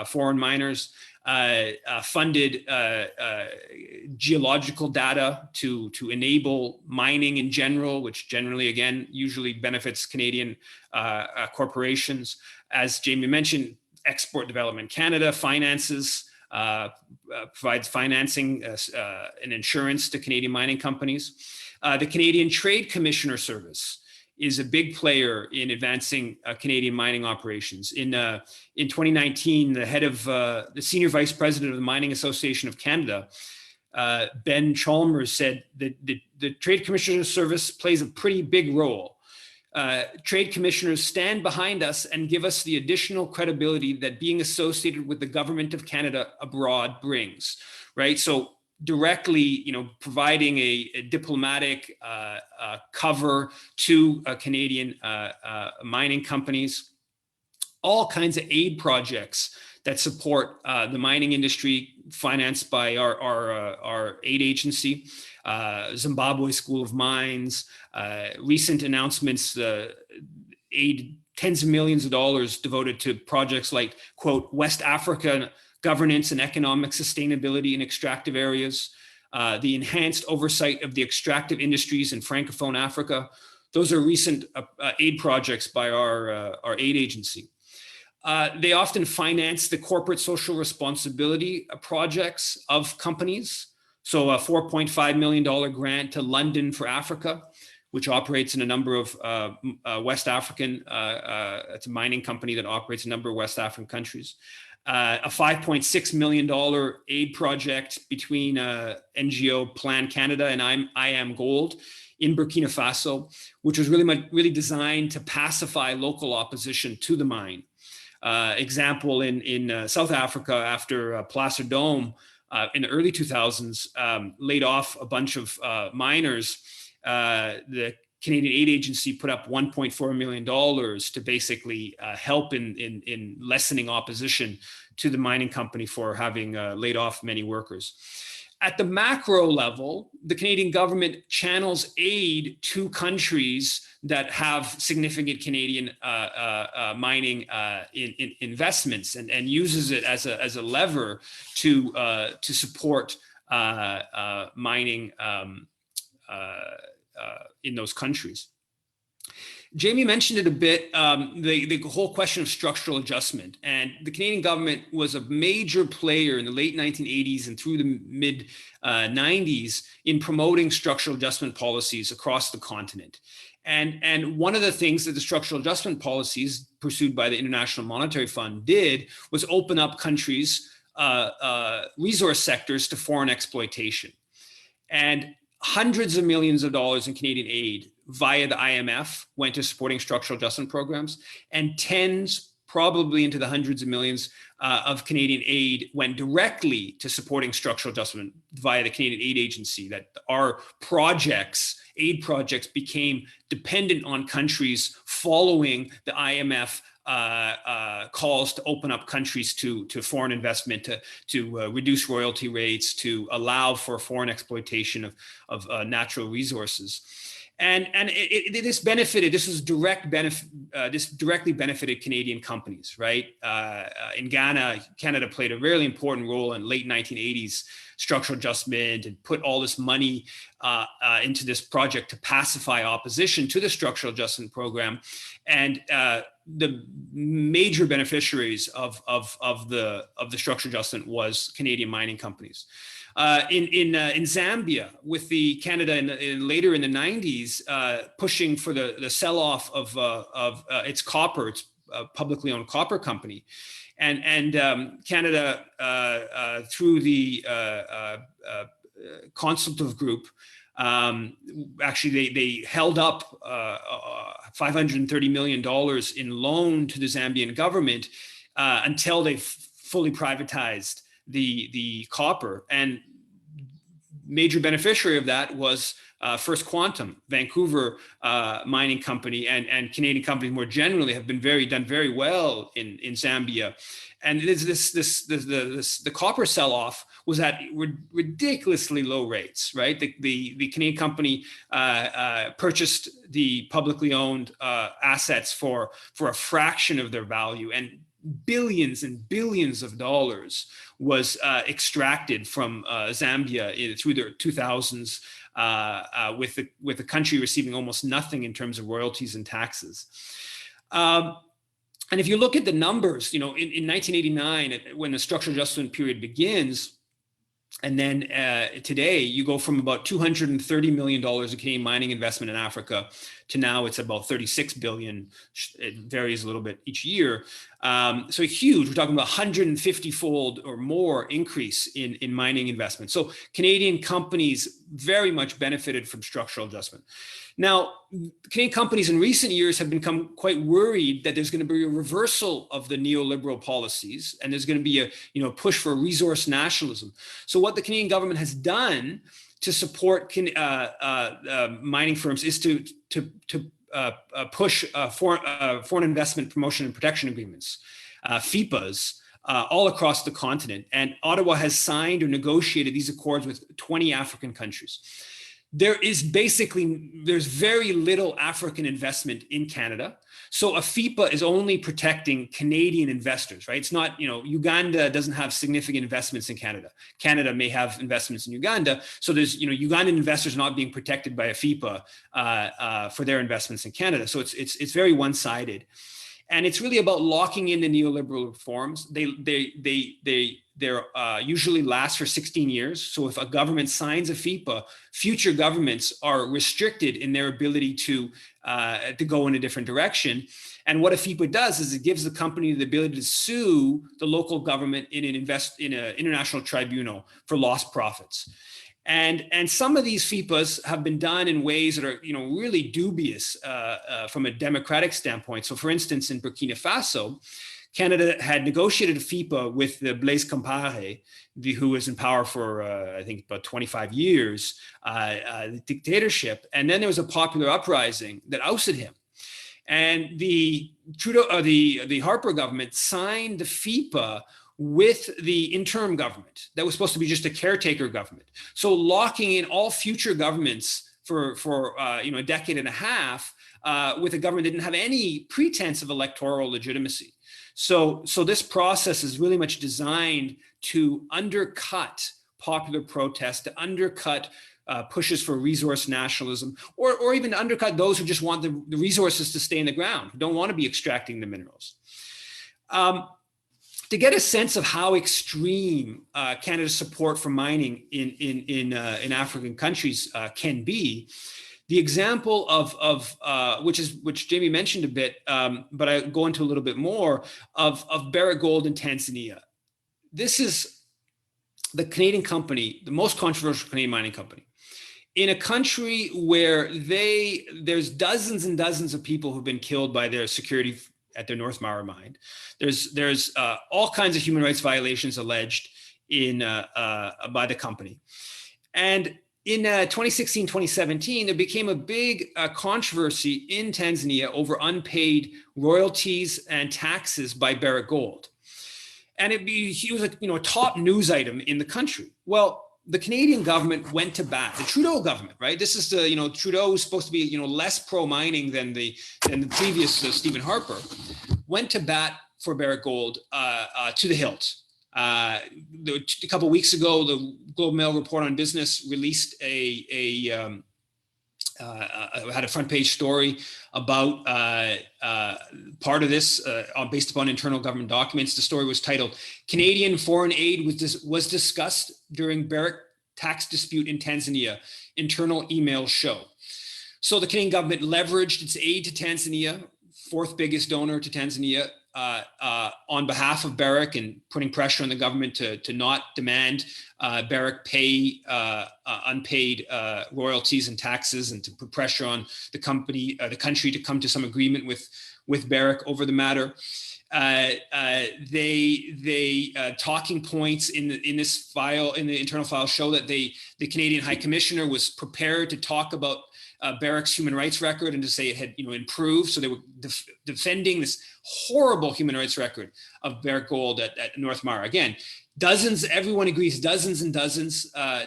foreign miners. Funded geological data to enable mining in general, which generally, again, usually benefits Canadian corporations. As Jamie mentioned, Export Development Canada finances provides financing and insurance to Canadian mining companies. The Canadian Trade Commissioner Service is a big player in advancing Canadian mining operations. In 2019, the head of the senior vice president of the Mining Association of Canada, Ben Chalmers, said that the Trade Commissioner Service plays a pretty big role. Trade commissioners stand behind us and give us the additional credibility that being associated with the government of Canada abroad brings, right? So directly, providing a diplomatic cover to Canadian mining companies, all kinds of aid projects that support the mining industry, financed by our aid agency, Zimbabwe School of Mines, recent announcements, aid, tens of millions of dollars devoted to projects like, quote, West Africa governance and economic sustainability in extractive areas, the enhanced oversight of the extractive industries in Francophone Africa. Those are recent aid projects by our aid agency. They often finance the corporate social responsibility projects of companies. So a $4.5 million grant to London for Africa, which operates in a number of West African, it's a mining company that operates in a number of West African countries. A $5.6 million aid project between NGO Plan Canada and I Am Gold in Burkina Faso, which was really designed to pacify local opposition to the mine. Example in South Africa, after Placer Dome in the early 2000s laid off a bunch of miners, the Canadian Aid Agency put up $1.4 million to basically help in lessening opposition to the mining company for having laid off many workers. At the macro level, the Canadian government channels aid to countries that have significant Canadian mining investments and uses it as a lever to support mining in those countries. Jamie mentioned it a bit, the whole question of structural adjustment. And the Canadian government was a major player in the late 1980s and through the mid 90s in promoting structural adjustment policies across the continent. And one of the things that the structural adjustment policies pursued by the International Monetary Fund did was open up countries' resource sectors to foreign exploitation. And hundreds of millions of dollars in Canadian aid via the IMF went to supporting structural adjustment programs, and tens, probably into the hundreds of millions of Canadian aid went directly to supporting structural adjustment via the Canadian Aid Agency, that our projects, aid projects, became dependent on countries following the IMF calls to open up countries to foreign investment, to reduce royalty rates, to allow for foreign exploitation of natural resources. And this was direct benefit. This directly benefited Canadian companies, right? In Ghana, Canada played a really important role in late 1980s structural adjustment and put all this money into this project to pacify opposition to the structural adjustment program. And the major beneficiaries of the structural adjustment was Canadian mining companies. In Zambia, with the Canada later in the 90s pushing for the sell-off of its copper, its publicly owned copper company, and Canada through the consultative group, actually they held up $530 million in loan to the Zambian government until they fully privatized the copper. And major beneficiary of that was First Quantum, Vancouver mining company, and Canadian companies more generally have been done very well in Zambia. And the copper sell-off was at ridiculously low rates, right? The Canadian company purchased the publicly owned assets for a fraction of their value, and billions and billions of dollars was extracted from Zambia through the 2000s, with the country receiving almost nothing in terms of royalties and taxes. And if you look at the numbers, in 1989, when the structural adjustment period begins, and then today you go from about $230 million of Canadian mining investment in Africa to now it's about 36 billion. It varies a little bit each year. So huge, we're talking about 150-fold or more increase in mining investment. So Canadian companies very much benefited from structural adjustment. Now, Canadian companies in recent years have become quite worried that there's going to be a reversal of the neoliberal policies, and there's going to be a push for resource nationalism. So what the Canadian government has done to support mining firms is to push foreign investment promotion and protection agreements, FIPAs, all across the continent. And Ottawa has signed or negotiated these accords with 20 African countries. There's very little African investment in Canada. So a FIPA is only protecting Canadian investors, right? It's not, Uganda doesn't have significant investments in Canada. Canada may have investments in Uganda. So there's, Ugandan investors not being protected by a FIPA for their investments in Canada. So it's very one-sided. And it's really about locking in the neoliberal reforms. They're usually last for 16 years. So if a government signs a FIPA, future governments are restricted in their ability to go in a different direction. And what a FIPA does is it gives the company the ability to sue the local government in an international tribunal for lost profits. And some of these FIPAs have been done in ways that are, really dubious from a democratic standpoint. So, for instance, in Burkina Faso, Canada had negotiated a FIPA with the Blaise Compaoré, who was in power for, I think, about 25 years, dictatorship. And then there was a popular uprising that ousted him. And the Harper government signed the FIPA with the interim government that was supposed to be just a caretaker government. So locking in all future governments for a decade and a half with a government that didn't have any pretense of electoral legitimacy. So this process is really much designed to undercut popular protest, to undercut pushes for resource nationalism, or even to undercut those who just want the resources to stay in the ground, who don't want to be extracting the minerals. To get a sense of how extreme Canada's support for mining in African countries can be, the example of which Jamie mentioned a bit, but I go into a little bit more of Barrick Gold in Tanzania. This is the Canadian company, the most controversial Canadian mining company, in a country where there's dozens and dozens of people who've been killed by their security at their North Mara mine. There's all kinds of human rights violations alleged by the company. And in 2016, 2017, there became a big controversy in Tanzania over unpaid royalties and taxes by Barrick Gold. And it was a top news item in the country. Well, the Canadian government went to bat. The Trudeau government, right? This is Trudeau was supposed to be less pro-mining than the previous Stephen Harper, went to bat for Barrick Gold to the hilt. A couple of weeks ago, the Globe and Mail Report on Business released had a front page story about part of this based upon internal government documents. The story was titled, "Canadian Foreign Aid was discussed during Barrick tax dispute in Tanzania, internal emails show." So the Canadian government leveraged its aid to Tanzania, fourth biggest donor to Tanzania, on behalf of Barrick, and putting pressure on the government to not demand Barrick pay unpaid royalties and taxes, and to put pressure on the country to come to some agreement with Barrick over the matter. Talking points in this file, in the internal file, show that the Canadian High Commissioner was prepared to talk about Barrick's human rights record and to say it had improved. So they were defending this horrible human rights record of Barrick Gold at North Mara. Again, dozens, everyone agrees, dozens and dozens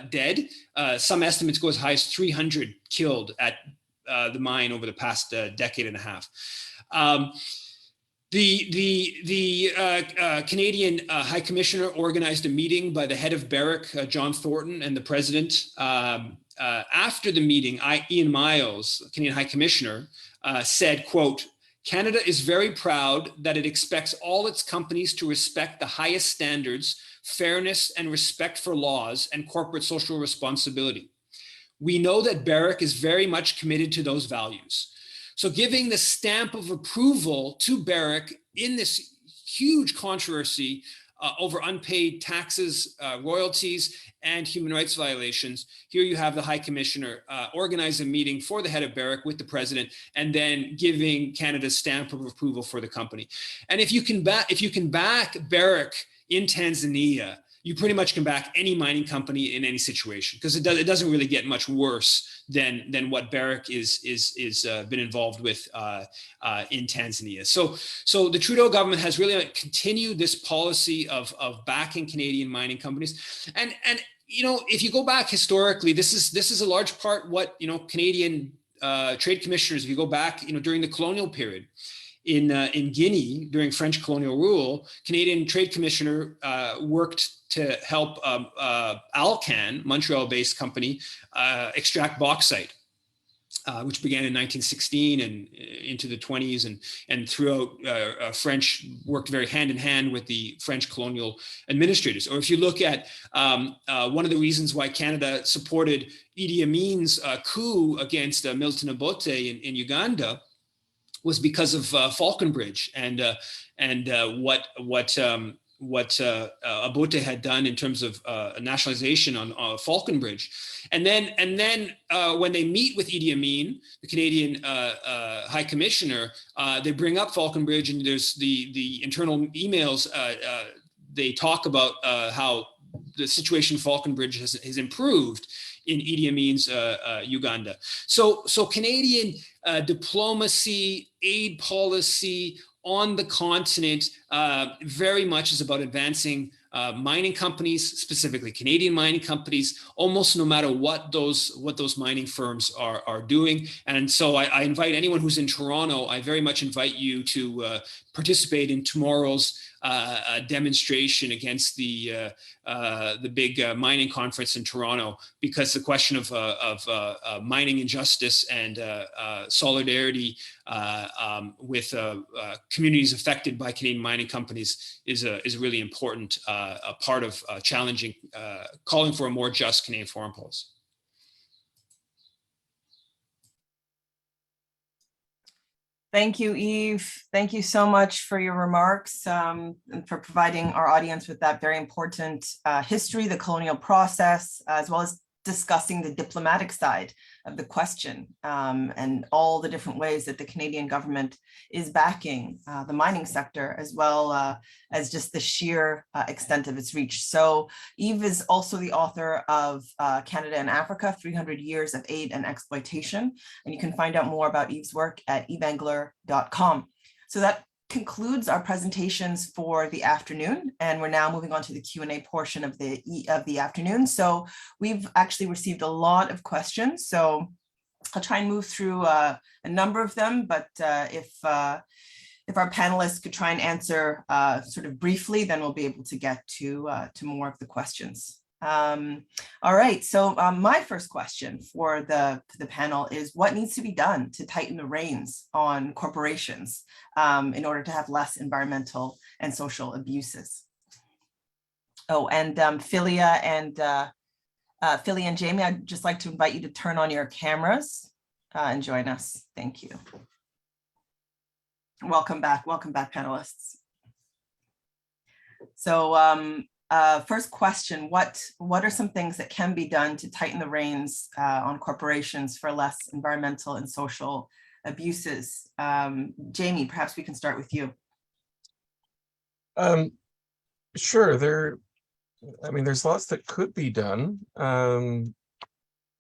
dead. Some estimates go as high as 300 killed at the mine over the past decade and a half. The Canadian High Commissioner organized a meeting by the head of Barrick, John Thornton, and the president. After the meeting, Ian Miles, Canadian High Commissioner, said, quote, Canada is very proud that it expects all its companies to respect the highest standards, fairness, and respect for laws and corporate social responsibility. We know that Barrick is very much committed to those values. So giving the stamp of approval to Barrick in this huge controversy over unpaid taxes, royalties, and human rights violations. Here you have the High Commissioner organize a meeting for the head of Barrick with the president, and then giving Canada's stamp of approval for the company. And if you can back Barrick in Tanzania, you pretty much can back any mining company in any situation, because it doesn't really get much worse than what Barrick is been involved with in Tanzania. So the Trudeau government has really continued this policy of backing Canadian mining companies, and you know, if you go back historically, this is a large part what, you know, Canadian trade commissioners, if you go back, you know, during the colonial period. In Guinea, during French colonial rule, Canadian Trade Commissioner worked to help Alcan, Montreal-based company, extract bauxite, which began in 1916 and into the 20s, and throughout French worked very hand in hand with the French colonial administrators. Or if you look at one of the reasons why Canada supported Idi Amin's coup against Milton Obote in Uganda was because of Falconbridge and what Obote had done in terms of nationalization on Falconbridge. And then when they meet with Idi Amin, the Canadian High Commissioner, they bring up Falconbridge, and there's the internal emails. They talk about how the situation in Falconbridge has improved in Idi Amin's Uganda. So Canadian diplomacy, aid policy on the continent very much is about advancing mining companies, specifically Canadian mining companies, almost no matter what those mining firms are doing. And so I invite anyone who's in Toronto, I very much invite you to participate in tomorrow's demonstration against the big mining conference in Toronto, because the question of mining injustice and solidarity with communities affected by Canadian mining companies is a really important part of challenging, calling for a more just Canadian foreign policy. Thank you, Yves. Thank you so much for your remarks and for providing our audience with that very important history, the colonial process, as well as discussing the diplomatic side of the question and all the different ways that the Canadian government is backing the mining sector, as well as just the sheer extent of its reach. So Yves is also the author of Canada and Africa, 300 Years of Aid and Exploitation. And you can find out more about Yves' work at yvesengler.com. So that concludes our presentations for the afternoon, and we're now moving on to the Q&A portion of the afternoon. So we've actually received a lot of questions, so I'll try and move through a number of them, but if our panelists could try and answer sort of briefly, then we'll be able to get to more of the questions. All right, so my first question for the panel is, what needs to be done to tighten the reins on corporations in order to have less environmental and social abuses? Oh, and Phyllia and Jamie, I'd just like to invite you to turn on your cameras and join us. Thank you. Welcome back, panelists. So first question, what are some things that can be done to tighten the reins on corporations for less environmental and social abuses? Jamie, perhaps we can start with you. Sure, there's lots that could be done.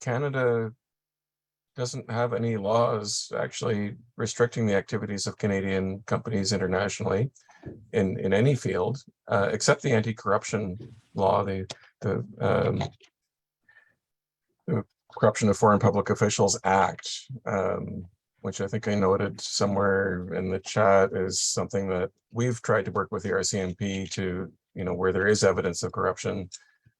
Canada doesn't have any laws actually restricting the activities of Canadian companies internationally in any field, except the anti-corruption law, the Corruption of Foreign Public Officials Act, which I think I noted somewhere in the chat is something that we've tried to work with the RCMP to, where there is evidence of corruption,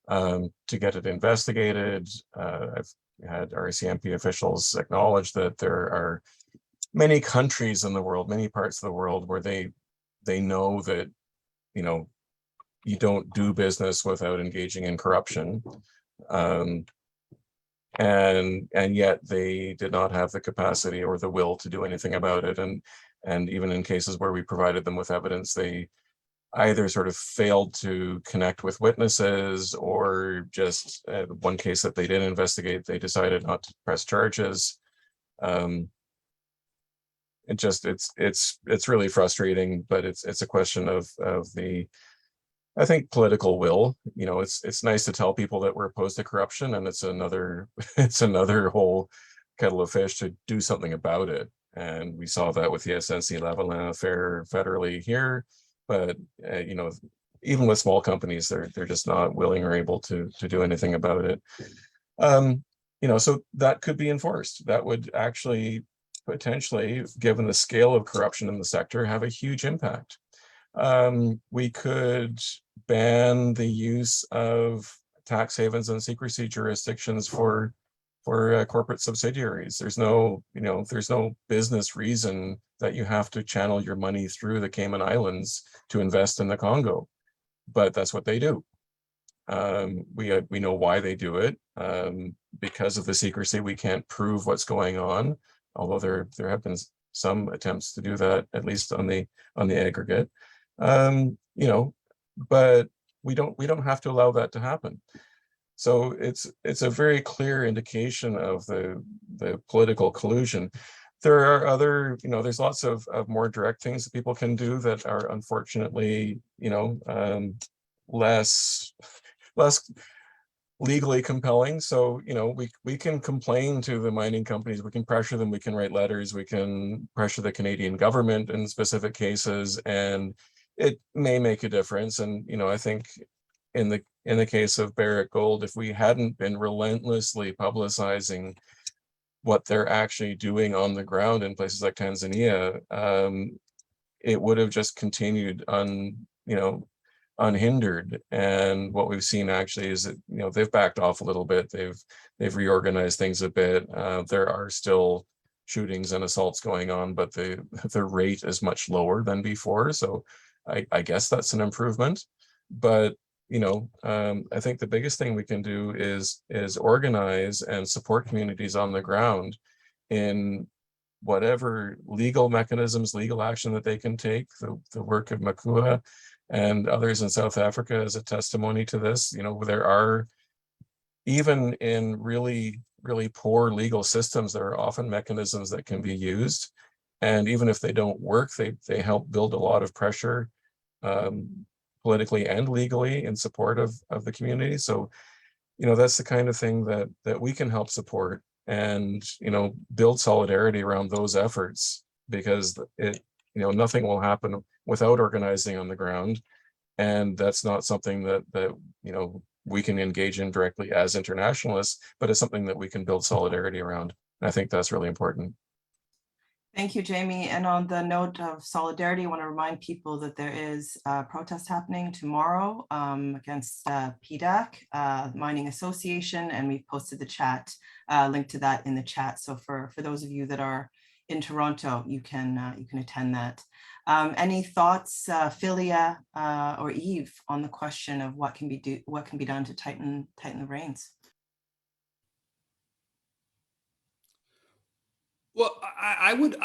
to get it investigated. I've had RCMP officials acknowledge that there are many countries in the world, many parts of the world where they know that, you know, you don't do business without engaging in corruption. And yet they did not have the capacity or the will to do anything about it. And even in cases where we provided them with evidence, they either sort of failed to connect with witnesses, or just one case that they did investigate, they decided not to press charges. It's really frustrating, but it's a question of the, I think, political will. You know, it's nice to tell people that we're opposed to corruption, and it's another whole kettle of fish to do something about it. And we saw that with the SNC-Lavalin affair federally here, but you know, even with small companies, they're just not willing or able to do anything about it. You know, so that could be enforced. That would actually potentially, given the scale of corruption in the sector, have a huge impact. We could ban the use of tax havens and secrecy jurisdictions for corporate subsidiaries. There's no business reason that you have to channel your money through the Cayman Islands to invest in the Congo, but that's what they do. We know why they do it. Because of the secrecy, we can't prove what's going on, although there have been some attempts to do that, at least on the aggregate. You know, but we don't have to allow that to happen. So it's a very clear indication of the political collusion. There are other, you know, there's lots of more direct things that people can do that are unfortunately, you know, less legally compelling. So, you know, we can complain to the mining companies, we can pressure them, we can write letters, we can pressure the Canadian government in specific cases, and it may make a difference. And, you know, I think in the case of Barrick Gold, if we hadn't been relentlessly publicizing what they're actually doing on the ground in places like Tanzania, it would have just continued unhindered. And what we've seen actually is that, you know, they've backed off a little bit. They've reorganized things a bit. There are still shootings and assaults going on, but the rate is much lower than before. So I guess that's an improvement. But, you know, I think the biggest thing we can do is organize and support communities on the ground in whatever legal mechanisms, legal action that they can take. The work of MACUA and others in South Africa is a testimony to this. You know, there are, even in really, really poor legal systems, there are often mechanisms that can be used. And even if they don't work, they help build a lot of pressure politically and legally in support of the community. So, you know, that's the kind of thing that we can help support and, you know, build solidarity around those efforts, because you know, nothing will happen without organizing on the ground. And that's not something that you know, we can engage in directly as internationalists, but it's something that we can build solidarity around. And I think that's really important. Thank you, Jamie. And on the note of solidarity, I want to remind people that there is a protest happening tomorrow against PDAC, Mining Association, and we've posted the chat, link to that in the chat. So for those of you that are in Toronto, you can attend that. Any thoughts, Phyllia or Yves, on the question of what can be done to tighten the reins? Well, I would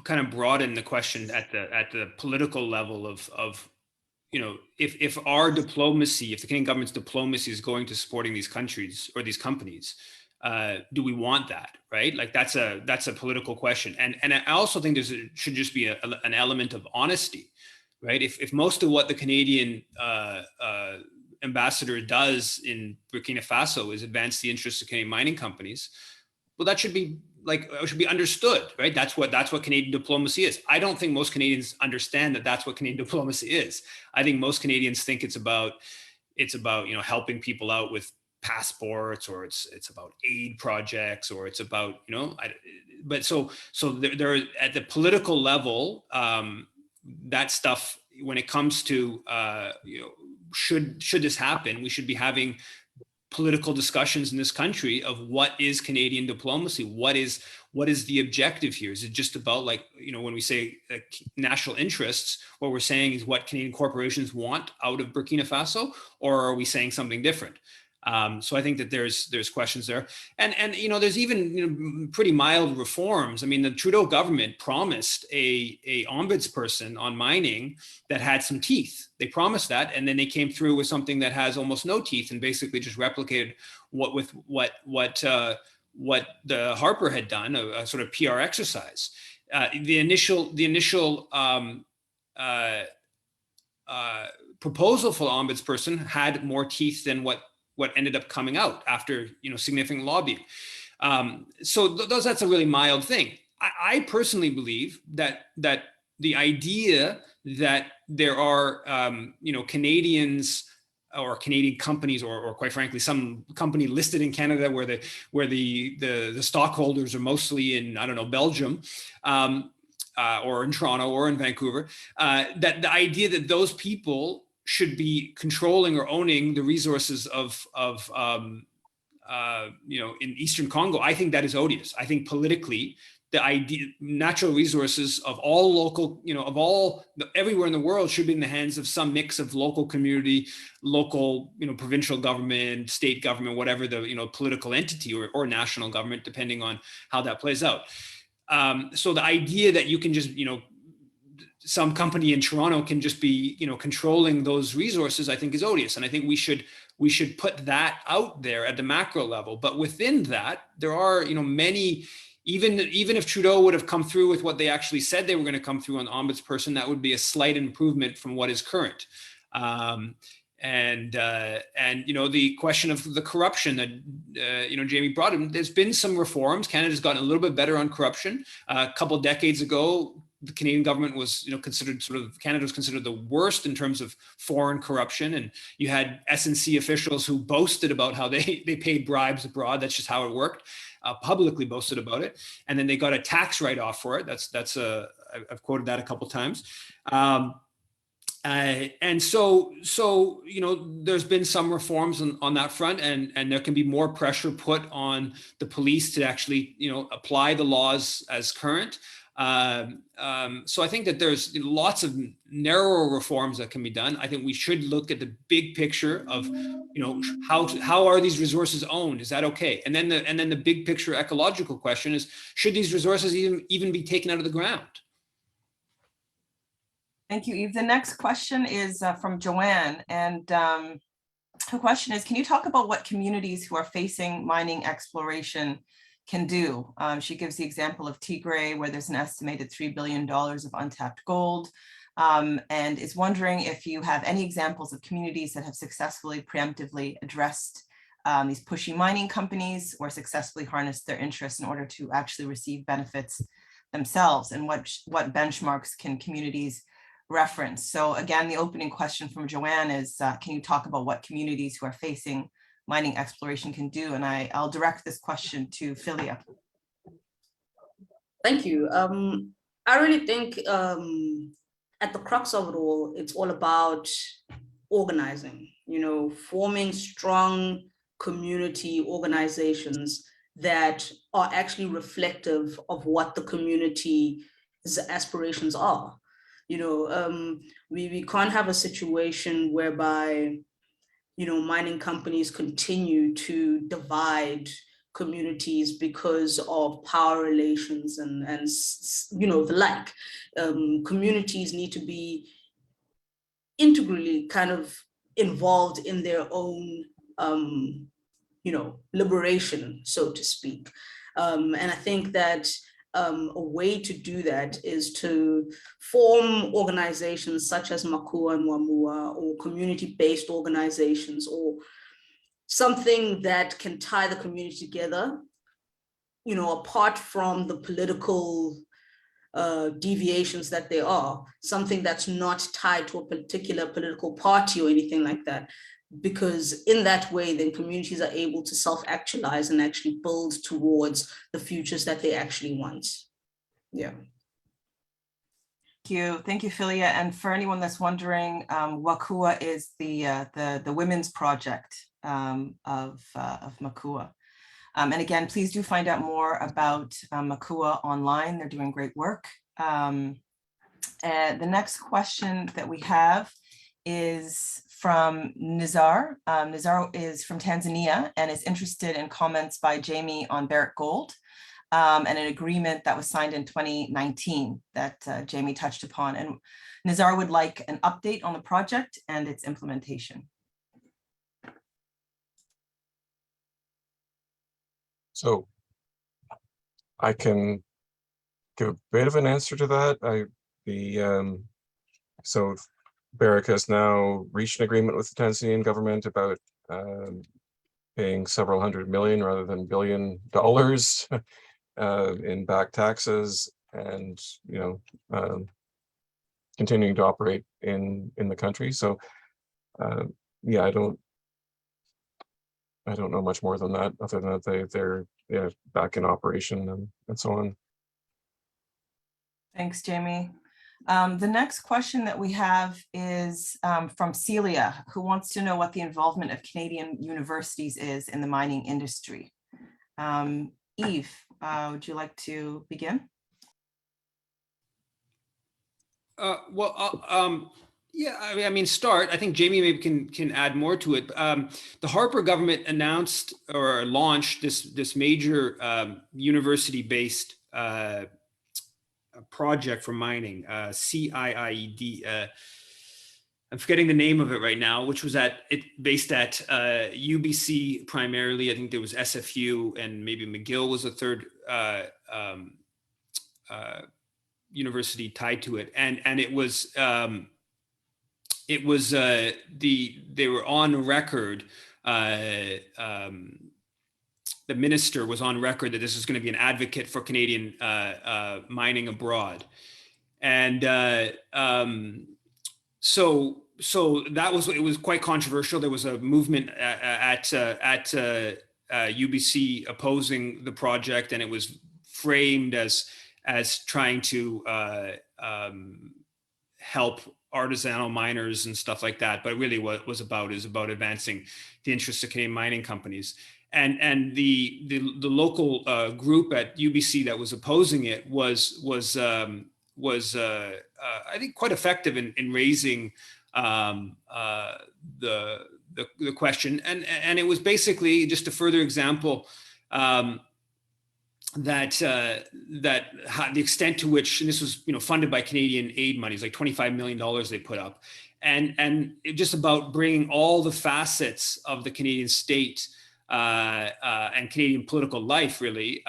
kind of broaden the question at the political level of you know, if our diplomacy, if the Canadian government's diplomacy is going to supporting these countries or these companies, do we want that, right? Like that's a political question, and I also think should just be an element of honesty, right? If most of what the Canadian ambassador does in Burkina Faso is advance the interests of Canadian mining companies, well, that should be understood, right? That's what Canadian diplomacy is. I don't think most Canadians understand that that's what Canadian diplomacy is. I think most Canadians think it's about you know, helping people out with passports, or it's about aid projects, or it's about, you know, but so there at the political level, that stuff, when it comes to you know, should this happen, we should be having political discussions in this country of what is Canadian diplomacy? What is the objective here? Is it just about, like, you know, when we say national interests, what we're saying is what Canadian corporations want out of Burkina Faso, or are we saying something different? So I think that there's questions there, and you know, there's even, you know, pretty mild reforms. I mean, the Trudeau government promised a ombudsperson on mining that had some teeth. They promised that, and then they came through with something that has almost no teeth and basically just replicated what the Harper had done, a sort of PR exercise. The initial proposal for the ombudsperson had more teeth than what ended up coming out after, you know, significant lobbying. So that's a really mild thing. I personally believe that the idea that there are, you know, Canadians or Canadian companies, or quite frankly, some company listed in Canada where the stockholders are mostly in, I don't know, Belgium, or in Toronto or in Vancouver, that the idea that those people should be controlling or owning the resources of you know, in Eastern Congo, I think that is odious. I think politically, the idea, natural resources of all local, you know, everywhere in the world should be in the hands of some mix of local community, local, you know, provincial government, state government, whatever the, you know, political entity or national government, depending on how that plays out. So the idea that you can just, you know, some company in Toronto can just be, you know, controlling those resources, I think is odious. And I think we should put that out there at the macro level. But within that, there are, you know, many, even if Trudeau would have come through with what they actually said they were going to come through on the ombudsperson, that would be a slight improvement from what is current. And you know, the question of the corruption that you know, Jamie brought in, there's been some reforms. Canada's gotten a little bit better on corruption. A couple of decades ago, the Canadian government was, you know, Canada was considered the worst in terms of foreign corruption. And you had S&C officials who boasted about how they paid bribes abroad. That's just how it worked. Publicly boasted about it. And then they got a tax write-off for it. I've quoted that a couple of times. And so, you know, there's been some reforms on that front, and there can be more pressure put on the police to actually, you know, apply the laws as current. So I think that there's lots of narrow reforms that can be done. I think we should look at the big picture of, you know, how are these resources owned? Is that okay? And then the big picture ecological question is, should these resources even be taken out of the ground? Thank you, Yves. The next question is from Joanne, and her question is, can you talk about what communities who are facing mining exploration can do? She gives the example of Tigray, where there's an estimated $3 billion of untapped gold, and is wondering if you have any examples of communities that have successfully preemptively addressed these pushy mining companies, or successfully harnessed their interests in order to actually receive benefits themselves, and what benchmarks can communities reference? So again, the opening question from Joanne is, can you talk about what communities who are facing mining exploration can do? And I'll direct this question to Phyllia. Thank you. I really think at the crux of it all, it's all about organizing, you know, forming strong community organizations that are actually reflective of what the community's aspirations are. You know, we can't have a situation whereby, you know, mining companies continue to divide communities because of power relations and you know, the like. Communities need to be integrally kind of involved in their own, you know, liberation, so to speak. And I think that a way to do that is to form organizations such as MACUA and WAMUA, or community-based organizations, or something that can tie the community together, you know, apart from the political deviations that there are, something that's not tied to a particular political party or anything like that. Because in that way, then communities are able to self-actualize and actually build towards the futures that they actually want. Yeah. Thank you, Phyllia. And for anyone that's wondering, WACUA is the women's project of MACUA. And again, please do find out more about MACUA online. They're doing great work. And the next question that we have is from Nizar. Nizar is from Tanzania and is interested in comments by Jamie on Barrick Gold and an agreement that was signed in 2019 that Jamie touched upon. And Nizar would like an update on the project and its implementation. So I can give a bit of an answer to that. So Barrick has now reached an agreement with the Tanzanian government about paying several $100 million rather than $1 billion in back taxes, and continuing to operate in the country. So yeah, I don't know much more than that, other than that they're back in operation and so on. Thanks, Jamie. The next question that we have is from Phyllia, who wants to know what the involvement of Canadian universities is in the mining industry. Yves, would you like to begin? Yeah, I mean, start. I think Jamie maybe can add more to it. The Harper government announced or launched this major university-based project for mining, CIIED. I'm forgetting the name of it right now, which was based at UBC primarily. I think there was SFU and maybe McGill was a third university tied to it, and it was they were on record. The minister was on record that this is going to be an advocate for Canadian mining abroad, and so it was quite controversial. There was a movement at UBC opposing the project, and it was framed as trying to help artisanal miners and stuff like that. But really what it was about advancing the interests of Canadian mining companies. And the local group at UBC that was opposing it was I think quite effective in raising the question, and it was basically just a further example that the extent to which, and this was funded by Canadian aid monies, like $25 million they put up, and it just about bringing all the facets of the Canadian state and Canadian political life really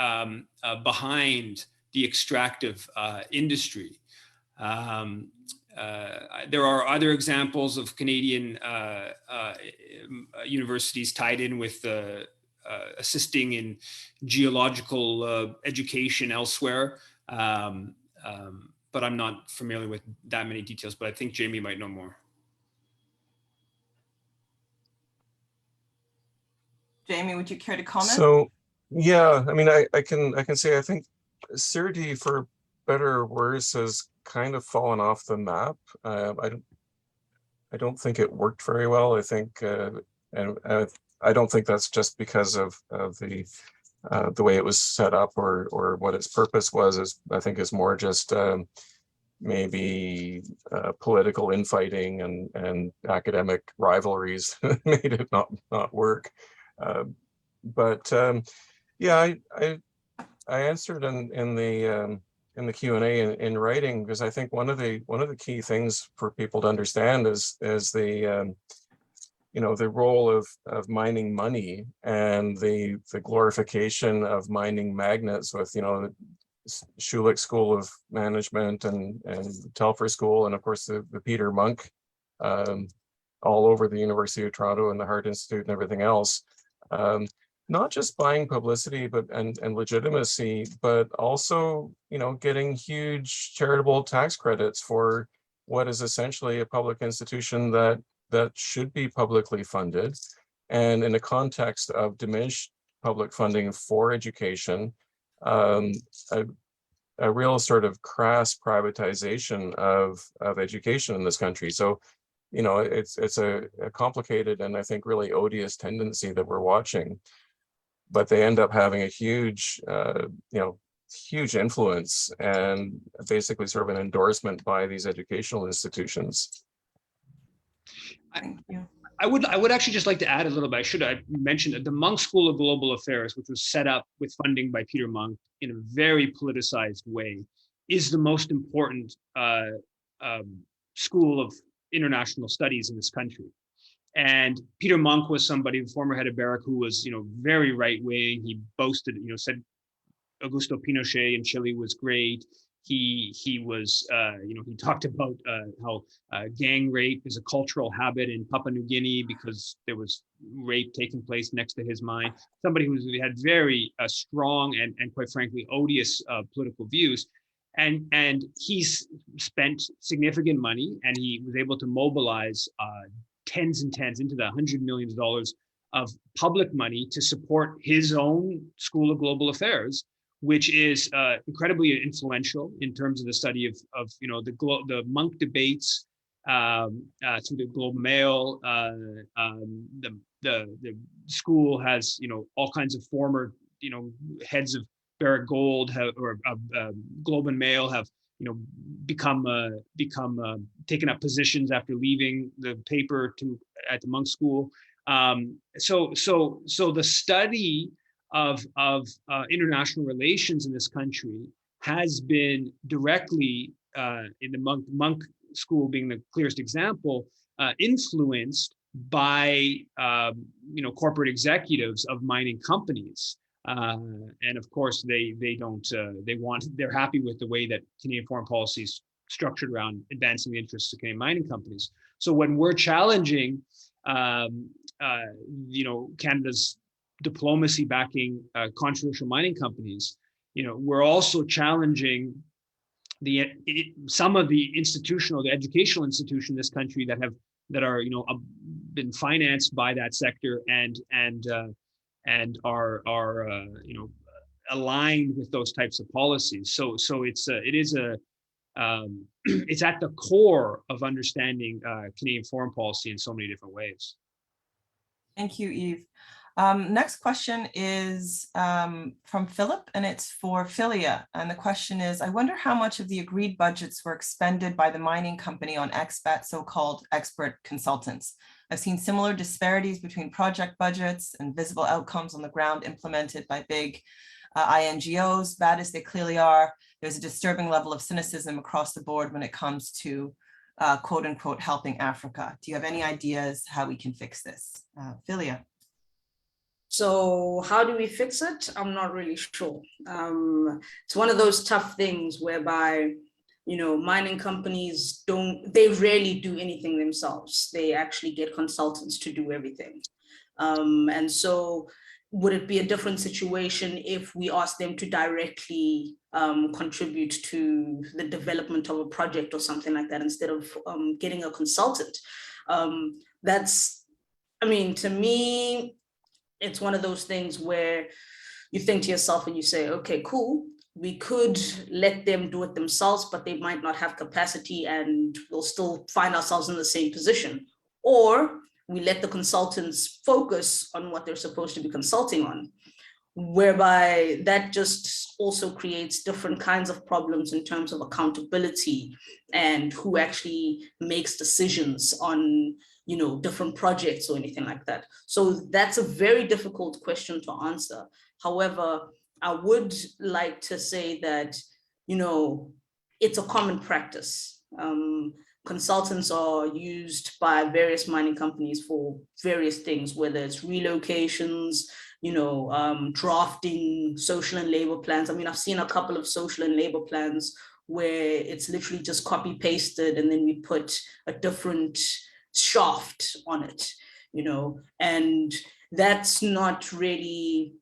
behind the extractive industry. There are other examples of Canadian universities tied in with assisting in geological education elsewhere. But I'm not familiar with that many details, but I think Jamie might know more. Jamie, would you care to comment? So, yeah, I mean, I can say, I think Surety, for better or worse, has kind of fallen off the map. I don't think it worked very well. I think, and I don't think that's just because of the way it was set up or what its purpose was. I think it's more just maybe political infighting and academic rivalries made it not work. But yeah, I answered in the Q&A in writing, because I think one of the key things for people to understand is the the role of mining money and the glorification of mining magnates with the Schulich School of Management and Telfer School, and of course the Peter Munk all over the University of Toronto and the Hart Institute and everything else. Not just buying publicity and legitimacy, but also getting huge charitable tax credits for what is essentially a public institution that should be publicly funded, and in the context of diminished public funding for education, a real sort of crass privatization of education in this country. So you know, it's a complicated and I think really odious tendency that we're watching, but they end up having a huge, you know, huge influence and basically sort of an endorsement by these educational institutions. Thank you. I would actually just like to add a little bit. I mentioned that the Munk School of Global Affairs, which was set up with funding by Peter Munk in a very politicized way, is the most important school of international studies in this country. And Peter Munk was somebody, the former head of BEREC, who was, you know, very right wing. He boasted, you know, said Augusto Pinochet in Chile was great. He was, you know, he talked about how gang rape is a cultural habit in Papua New Guinea because there was rape taking place next to his mine. Somebody who had very strong and quite frankly odious political views, and he's spent significant money, and he was able to mobilize tens and tens into the $100 million of public money to support his own School of Global Affairs, which is incredibly influential in terms of the study of you know, the Munk debates through the Globe and Mail. The school has, you know, all kinds of former, you know, heads of Barrick Gold or Globe and Mail have, you know, become taken up positions after leaving the paper at the Munk School. So the study of international relations in this country has been directly, in the Munk School being the clearest example, influenced by you know, corporate executives of mining companies, and of course they're happy with the way that Canadian foreign policy is structured around advancing the interests of Canadian mining companies. So when we're challenging you know, Canada's diplomacy backing controversial mining companies, you know, we're also challenging some of the educational institutions in this country that are, you know, been financed by that sector and are you know, aligned with those types of policies. So it's it's at the core of understanding Canadian foreign policy in so many different ways. Thank you, Yves. Next question is from Philip, and it's for Phyllia. And the question is, I wonder how much of the agreed budgets were expended by the mining company on expat, so-called expert consultants. I've seen similar disparities between project budgets and visible outcomes on the ground implemented by big INGOs. Bad as they clearly are, there's a disturbing level of cynicism across the board when it comes to quote unquote helping Africa. Do you have any ideas how we can fix this? Phyllia. So how do we fix it? I'm not really sure. It's one of those tough things whereby, you know, mining companies they rarely do anything themselves. They actually get consultants to do everything. And so would it be a different situation if we asked them to directly contribute to the development of a project or something like that instead of getting a consultant? That's, I mean, to me, it's one of those things where you think to yourself and you say, okay, cool, we could let them do it themselves, but they might not have capacity and we'll still find ourselves in the same position. Or we let the consultants focus on what they're supposed to be consulting on, whereby that just also creates different kinds of problems in terms of accountability and who actually makes decisions on, you know, different projects or anything like that. So that's a very difficult question to answer. However, I would like to say that, you know, it's a common practice. Consultants are used by various mining companies for various things, whether it's relocations, you know, drafting social and labor plans. I mean, I've seen a couple of social and labor plans where it's literally just copy pasted and then we put a different shaft on it, you know, and that's not really,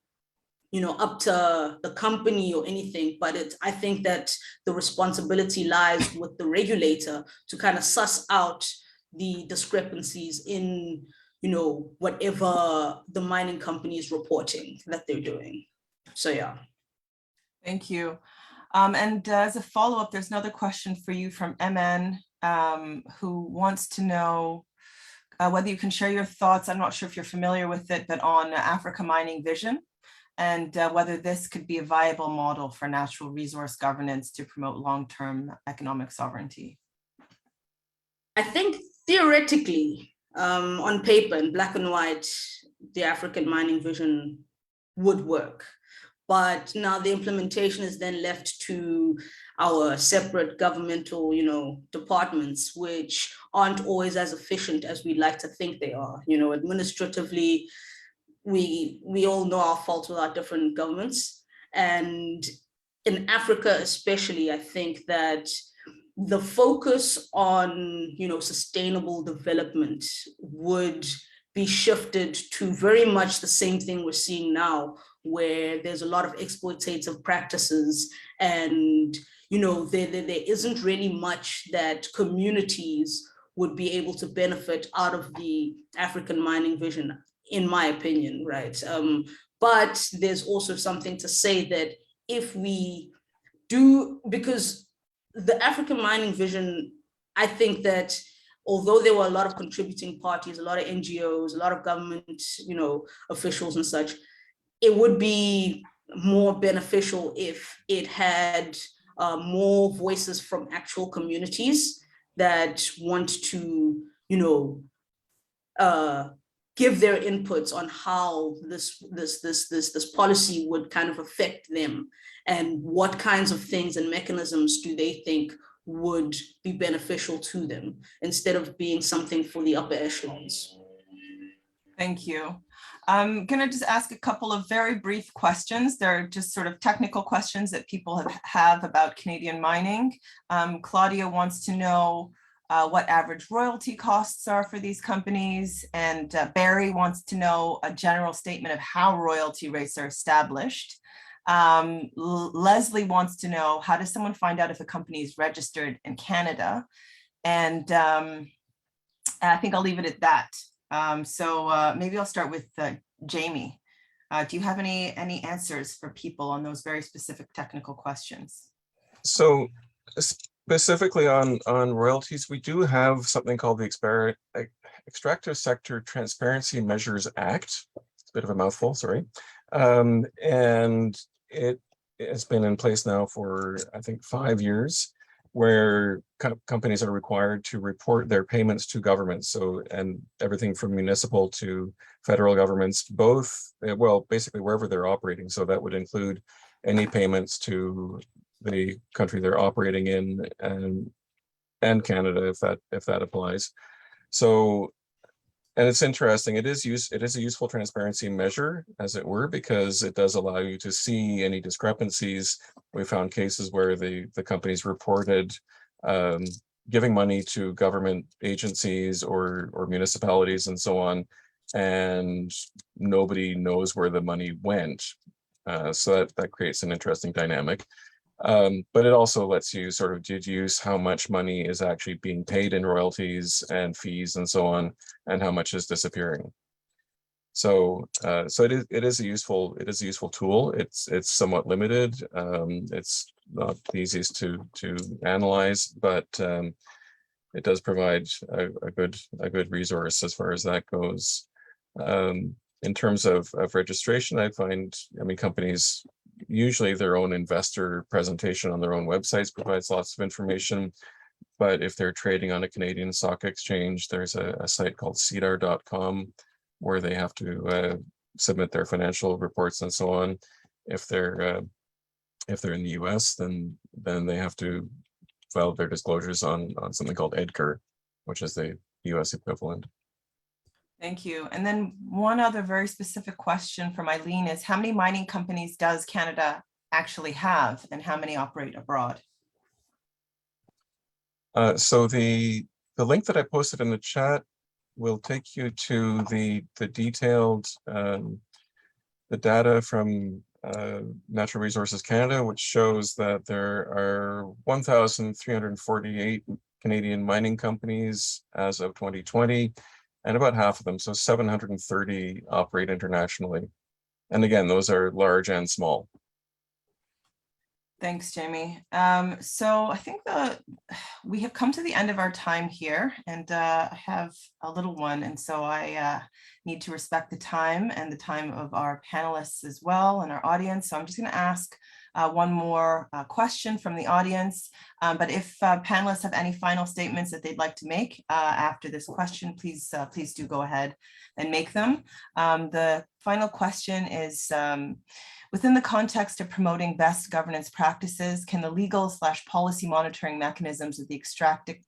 you know, up to the company or anything, but I think that the responsibility lies with the regulator to kind of suss out the discrepancies in, you know, whatever the mining company is reporting that they're doing. So yeah. Thank you. And as a follow-up, there's another question for you from MN who wants to know whether you can share your thoughts. I'm not sure if you're familiar with it, but on Africa mining vision, and whether this could be a viable model for natural resource governance to promote long-term economic sovereignty. I think theoretically, on paper, in black and white, the African mining vision would work. But now the implementation is then left to our separate governmental, departments, which aren't always as efficient as we'd like to think they are. Administratively, we all know our faults with our different governments. And in Africa especially, I think that the focus on, sustainable development would be shifted to very much the same thing we're seeing now, where there's a lot of exploitative practices, and there isn't really much that communities would be able to benefit out of the African mining vision, in my opinion, right? But there's also something to say that if we do, because the African mining vision, I think that although there were a lot of contributing parties, a lot of NGOs, a lot of government, officials and such, it would be more beneficial if it had more voices from actual communities that want to, give their inputs on how this policy would kind of affect them, and what kinds of things and mechanisms do they think would be beneficial to them, instead of being something for the upper echelons. Thank you. I'm going to just ask a couple of very brief questions. They're just sort of technical questions that people have about Canadian mining. Claudia wants to know what average royalty costs are for these companies. And Barry wants to know a general statement of how royalty rates are established. Leslie wants to know, how does someone find out if a company is registered in Canada? And I think I'll leave it at that. So maybe I'll start with Jamie. Do you have any answers for people on those very specific technical questions? So specifically on royalties, we do have something called the Extractive Sector Transparency Measures Act. It's a bit of a mouthful, sorry. And it has been in place now for, I think, 5 years, where companies are required to report their payments to governments. So, and everything from municipal to federal governments, both, well, basically wherever they're operating. So that would include any payments to the country they're operating in, and Canada, if that applies. So, and it's interesting, it is a useful transparency measure, as it were, because it does allow you to see any discrepancies. We found cases where the companies reported giving money to government agencies or municipalities and so on, and nobody knows where the money went. So that creates an interesting dynamic. But it also lets you sort of deduce how much money is actually being paid in royalties and fees and so on, and how much is disappearing. So it is a useful tool. It's somewhat limited. It's not the easiest to analyze, but it does provide a good resource as far as that goes. In terms of registration, I mean, companies, usually their own investor presentation on their own websites provides lots of information. But if they're trading on a Canadian stock exchange, there's a site called cedar.com where they have to submit their financial reports and so on. If they're in the US, then they have to file their disclosures on something called EDGAR, which is the US equivalent. Thank you. And then one other very specific question from Eileen is, how many mining companies does Canada actually have, and how many operate abroad? So the link that I posted in the chat will take you to the detailed the data from Natural Resources Canada, which shows that there are 1,348 Canadian mining companies as of 2020. And about half of them, so 730, operate internationally. And again, those are large and small. Thanks, Jamie. So I think we have come to the end of our time here, and I have a little one, and so I need to respect the time and the time of our panelists as well and our audience. So I'm just going to ask one more question from the audience. But if panelists have any final statements that they'd like to make after this question, please do go ahead and make them. The final question is, within the context of promoting best governance practices, can the legal/policy monitoring mechanisms of the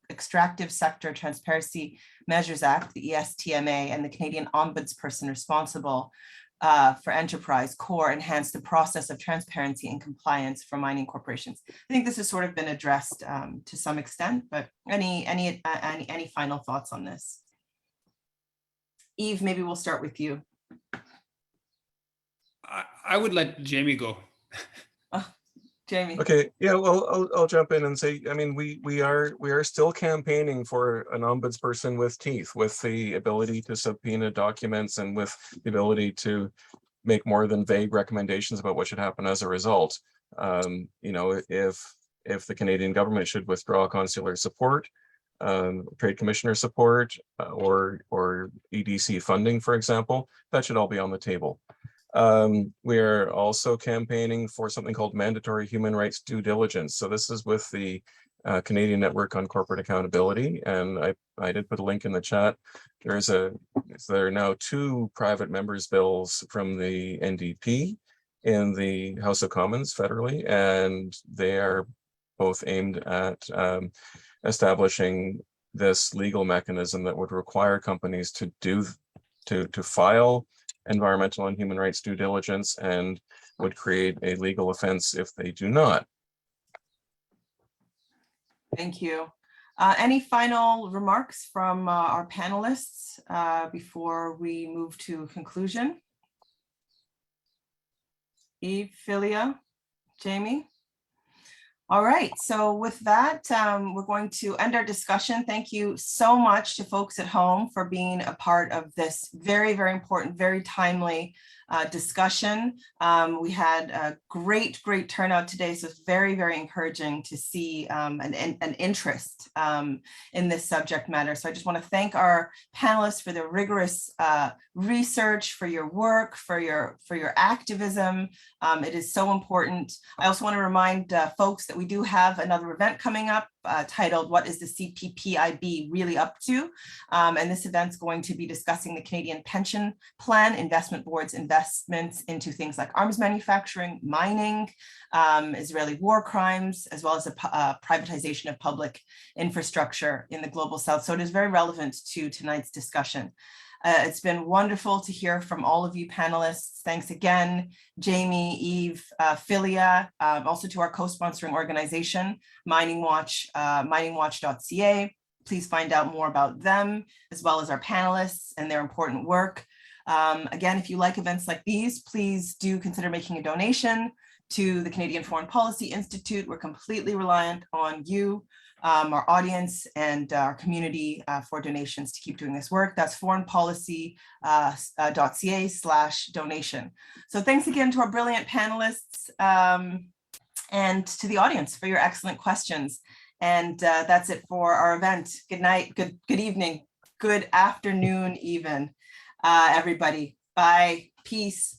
Extractive Sector Transparency Measures Act, the ESTMA, and the Canadian Ombudsperson responsible for enterprise core enhance the process of transparency and compliance for mining corporations? I think this has sort of been addressed to some extent, but any final thoughts on this? Yves, maybe we'll start with you. I would let Jamie go. Jamie. Okay, yeah, well, I'll jump in and say, I mean, we are still campaigning for an ombudsperson with teeth, with the ability to subpoena documents and with the ability to make more than vague recommendations about what should happen as a result. You know, if the Canadian government should withdraw consular support, trade commissioner support, or EDC funding, for example, that should all be on the table. We are also campaigning for something called mandatory human rights due diligence. So this is with the Canadian Network on Corporate Accountability, and I did put a link in the chat. There are now 2 private members' bills from the NDP in the House of Commons federally, and they are both aimed at establishing this legal mechanism that would require companies to file environmental and human rights due diligence, and would create a legal offense if they do not. Thank you. Any final remarks from our panelists before we move to conclusion? Yves, Phyllia, Jamie? All right, so with that, we're going to end our discussion. Thank you so much to folks at home for being a part of this very, very important, very timely discussion. We had a great turnout today, so it's very, very encouraging to see an interest in this subject matter. So I just want to thank our panelists for their rigorous research, for your work, for your activism. It is so important. I also want to remind folks that we do have another event coming up titled "What is the CFPI really up to?" And this event's going to be discussing the Canadian Pension Plan Investment Board's investments into things like arms manufacturing, mining, Israeli war crimes, as well as the privatization of public infrastructure in the global south. So it is very relevant to tonight's discussion. It's been wonderful to hear from all of you panelists. Thanks again, Jamie, Yves, Phyllia, also to our co-sponsoring organization, MiningWatch, MiningWatch.ca. Please find out more about them, as well as our panelists and their important work. Again, if you like events like these, please do consider making a donation to the Canadian Foreign Policy Institute. We're completely reliant on you, our audience, and our community for donations to keep doing this work. That's foreignpolicy.ca/donation. So thanks again to our brilliant panelists and to the audience for your excellent questions. And that's it for our event. Good night, good evening, good afternoon even, everybody. Bye, peace.